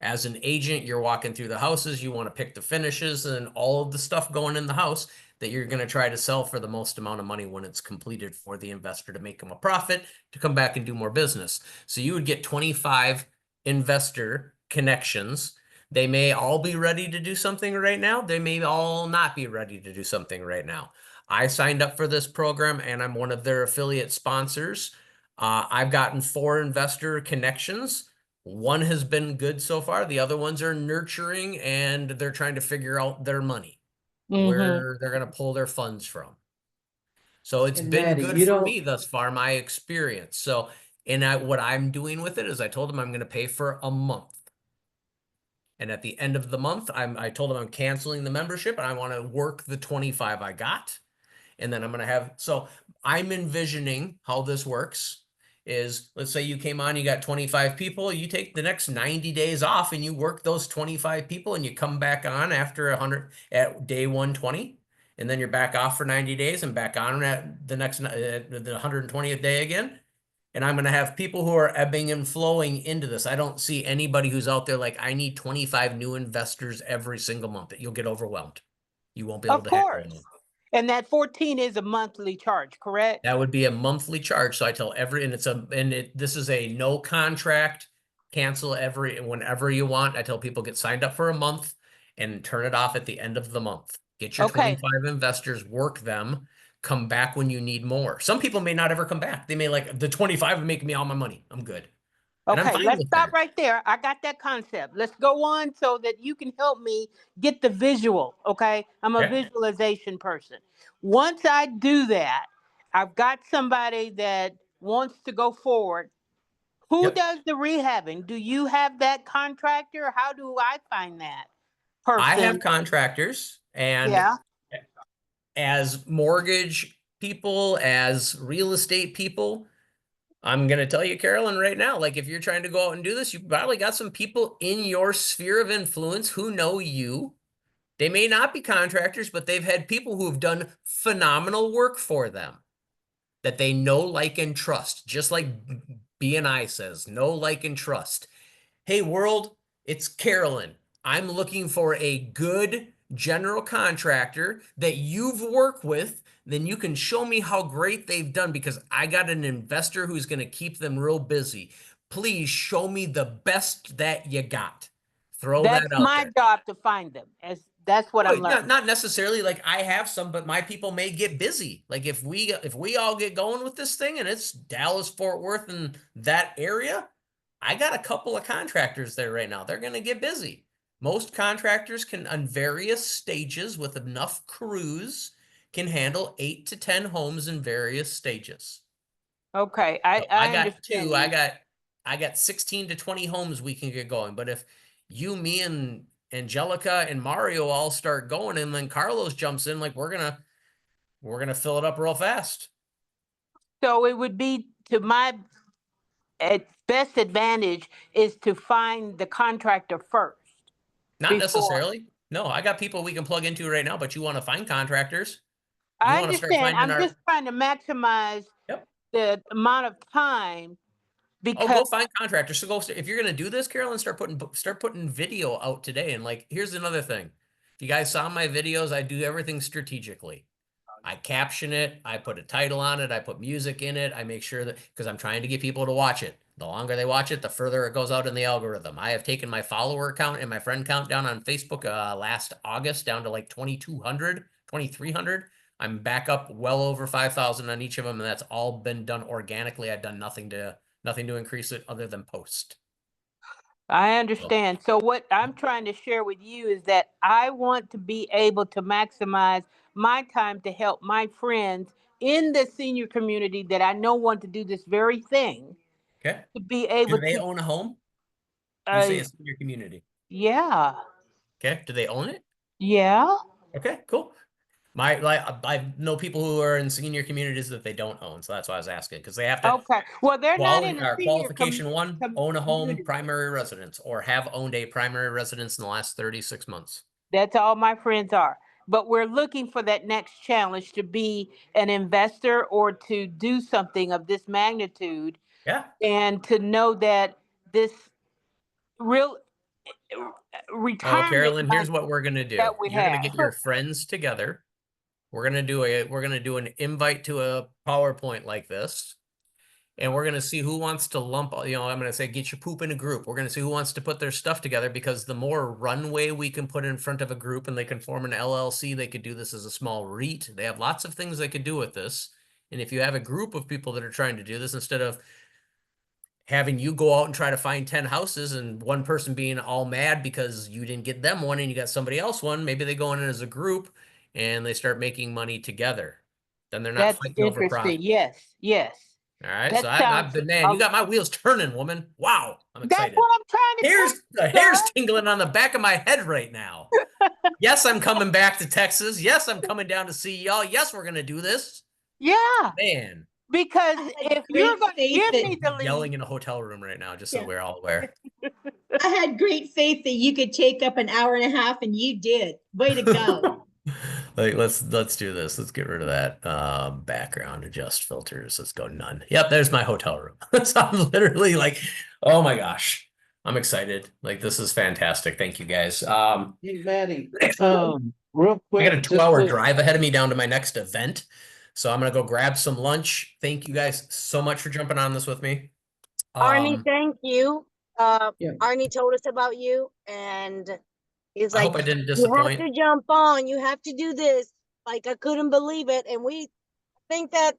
As an agent, you're walking through the houses, you want to pick the finishes and all of the stuff going in the house that you're going to try to sell for the most amount of money when it's completed for the investor to make them a profit, to come back and do more business. So you would get 25 investor connections. They may all be ready to do something right now. They may all not be ready to do something right now. I signed up for this program and I'm one of their affiliate sponsors. I've gotten 4 investor connections. One has been good so far. The other ones are nurturing and they're trying to figure out their money, where they're going to pull their funds from. So it's And been Maddie, good you for don't. me thus far, my experience. So, what I'm doing with it is I told them I'm going to pay for a month. And at the end of the month, I told them I'm canceling the membership and I want to work the 25 I got. And then I'm going to have, so I'm envisioning how this works is, let's say you came on, you got 25 people, you take the next 90 days off and you work those 25 people and you come back on after 100 at day 120. And then you're back off for 90 days and back on at the next, the 120th day again. And I'm going to have people who are ebbing and flowing into this. I don't see anybody who's out there like, I need 25 new investors every single month. That you'll get overwhelmed. You won't be able Of to handle them. course. And that 14 is a monthly charge, correct? That would be a monthly charge. So I tell this is a no contract, cancel whenever you want. I tell people get signed up for a month and turn it off at the end of the month. Get your Okay. 25 investors, work them, come back when you need more. Some people may not ever come back. They may like the 25 are making me all my money. I'm good. And I'm Okay, fine let's with stop that. right there. I got that concept. Let's go on so that you can help me get the visual. Okay. I'm a Okay. visualization person. Once I do that, I've got somebody that wants to go forward. Who Yep. does the rehabbing? Do you have that contractor? How do I find that I have person? contractors and Yeah. as mortgage people, as real estate people, I'm going to tell you, Carolyn, right now, like if you're trying to go out and do this, you probably got some people in your sphere of influence who know you. They may not be contractors, but they've had people who have done phenomenal work for them that they know, like, and trust. Just like B&I says, know, like, and trust. Hey, world, it's Carolyn. I'm looking for a good general contractor that you've worked with. Then you can show me how great they've done because I got an investor who's going to keep them real busy. Please show me the best that you got. Throw That's that out my there. job to find them. That's what I'm learning. Not necessarily like I have some, but my people may get busy. Like if we all get going with this thing and it's Dallas, Fort Worth, and that area, I got a couple of contractors there right now. They're going to get busy. Most contractors can, on various stages with enough crews, can handle 8 to 10 homes in various stages. Okay, So I got understand. two. I got 16 to 20 homes we can get going. But if you, me, and Angelica and Mario all start going, and then Carlos jumps in, like we're gonna fill it up real fast. So it would be to my best advantage is to find the contractor first. Not Before. necessarily. No, I got people we can plug into right now, but you want to find contractors. You I want to start understand. finding I'm just trying to maximize Yep. the amount of time Oh, because go find contractors. So if you're gonna do this, Carolyn, start putting video out today. And like, here's another thing. If you guys saw my videos, I do everything strategically. I caption it, I put a title on it, I put music in it, I make sure that, because I'm trying to get people to watch it. The longer they watch it, the further it goes out in the algorithm. I have taken my follower count and my friend count down on Facebook last August down to like 2,200, 2,300. I'm back up well over 5,000 on each of them, and that's all been done organically. I've done nothing to increase it other than post. I understand. So what I'm trying to share with you is that I want to be able to maximize my time to help my friends in the senior community that I know want to do this very thing. Okay. To be able Do they to, own a home? You say a senior community. yeah, Okay. Do they own it? yeah. Okay, cool. I know people who are in senior communities that they don't own, so that's why I was asking, because they have to Okay. Well, they're not in the senior qualification one, own a home, community. primary residence, or have owned a primary residence in the last 36 months. That's all my friends are. But we're looking for that next challenge to be an investor or to do something of this magnitude. Yeah. And to know that this real retirement. Oh, Carolyn, here's money what we're gonna do. that we You're gonna have. get your friends together. We're gonna do an invite to a PowerPoint like this. And we're going to see who wants to lump, I'm going to say, get your poop in a group. We're going to see who wants to put their stuff together, because the more runway we can put in front of a group and they can form an LLC, they could do this as a small REIT. They have lots of things they could do with this. And if you have a group of people that are trying to do this, instead of having you go out and try to find 10 houses and one person being all mad because you didn't get them one and you got somebody else one, maybe they go in as a group and they start making money together. Then they're not That's fighting over profit. interesting. Yes, yes. All right, That so I've been, man, you got my wheels turning, woman. Wow, I'm excited. That's what I'm trying to The hair's tingling on the back of my head right now. Yes, I'm coming back to Texas. Yes, I'm coming down to see y'all. Yes, we're gonna do this. Yeah, Man, because if you're going to give me the yelling lead, in a hotel room right now, just so we're all aware. I had great faith that you could take up an hour and a half, and you did. Way to go. Like, let's do this. Let's get rid of that background, adjust filters. Let's go none. Yep, there's my hotel room. So I'm literally like, oh my gosh, I'm excited. Like, this is fantastic. Thank you guys. Hey, Matty, real quick. I got a 2-hour drive ahead of me down to my next event. So I'm gonna go grab some lunch. Thank you guys so much for jumping on this with me. Arnie, thank you. Arnie told us about you, and he's I like, hope I didn't you disappoint. have to jump on, you have to do this. Like, I couldn't believe it. And we think that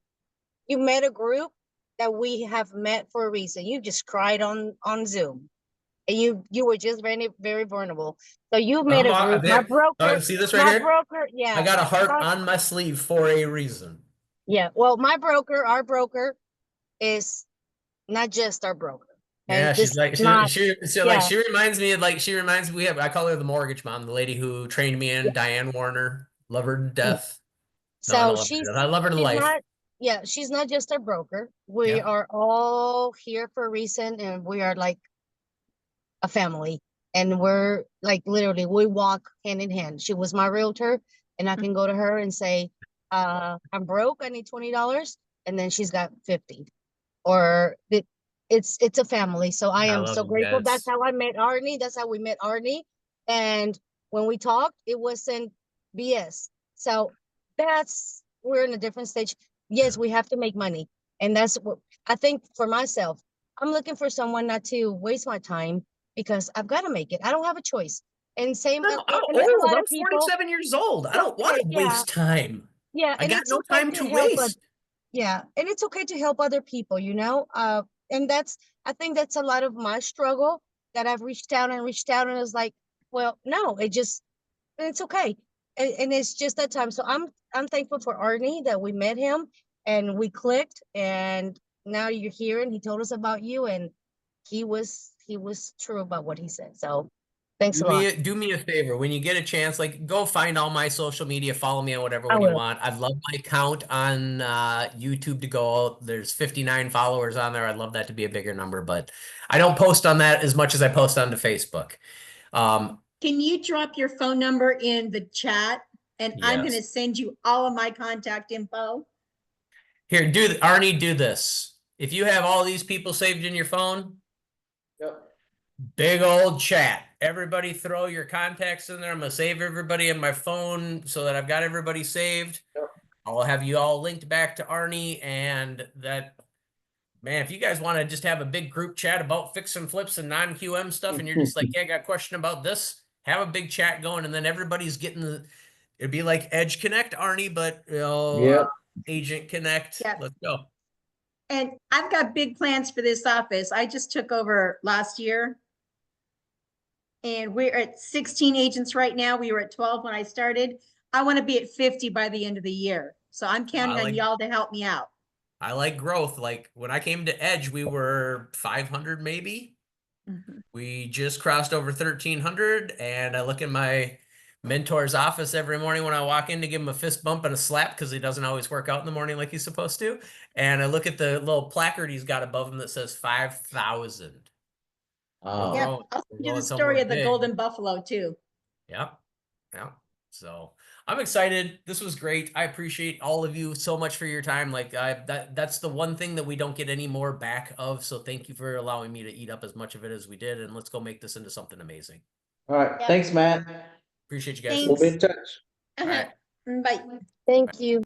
you met a group that we have met for a reason. You just cried on Zoom, and you were just very, very vulnerable. So you met a group. My broker, see this right here? broker, yeah. I got a heart on my sleeve for a reason. Yeah, well, our broker is not just our broker. Okay? Yeah, she's like, she reminds me of, I call her the mortgage mom, the lady who trained me in, Diane Warner. Love her to death. So I love her to life. She's not just our broker. We are all here for a reason, and we are like a family. And we're like, literally, we walk hand in hand. She was my realtor, and I can go to her and say, I'm broke, I need $20, and then she's got 50. Or it's a family. So I am so grateful. That's how I met Arnie. That's how we met Arnie. And when we talked, it wasn't BS. So we're in a different stage. Yes, we have to make money. And that's what I think for myself. I'm looking for someone not to waste my time, because I've got to make it. I don't have a choice. And same. I'm old. I'm 47 years old. I don't want to waste time. Yeah. I got no time to waste. Yeah. And it's okay to help other people, and I think that's a lot of my struggle, that I've reached out and it's like, well, no, it's okay. And it's just that time. So I'm thankful for Arnie that we met him and we clicked, and now you're here, and he told us about you, and he was true about what he said. So thanks a lot. Do me a favor. When you get a chance, go find all my social media, follow me on whatever one you want. I'd love my account on YouTube to go out. There's 59 followers on there. I'd love that to be a bigger number, but I don't post on that as much as I post onto Facebook. Can you drop your phone number in the chat? And I'm going to send you all of my contact info. Here, Arnie, do this. If you have all these people saved in your phone, big old chat. everybody throw your contacts in there. I'm gonna save everybody in my phone so that I've got everybody saved. I'll have you all linked back to Arnie, and that, man, if you guys want to just have a big group chat about fix and flips and non-QM stuff, and you're just like, yeah, I got a question about this, have a big chat going, and then everybody's getting the, it'd be like Edge Connect, Arnie, but Agent Connect. Yep. Let's go. And I've got big plans for this office. I just took over last year. And we're at 16 agents right now. We were at 12 when I started. I want to be at 50 by the end of the year. So I'm counting on y'all to help me out. I like growth. Like when I came to Edge, we were 500 maybe. We just crossed over 1,300, and I look in my mentor's office every morning when I walk in to give him a fist bump and a slap because he doesn't always work out in the morning like he's supposed to. And I look at the little placard he's got above him that says 5,000. Oh. Yep. I'll do the story of the golden buffalo too. Yep. Yeah. So I'm excited. This was great. I appreciate all of you so much for your time. Like that's the one thing that we don't get any more back of. So thank you for allowing me to eat up as much of it as we did. And let's go make this into something amazing. All right. Thanks, Matt. Appreciate you guys. We'll be in touch. All right. Bye. Thank you.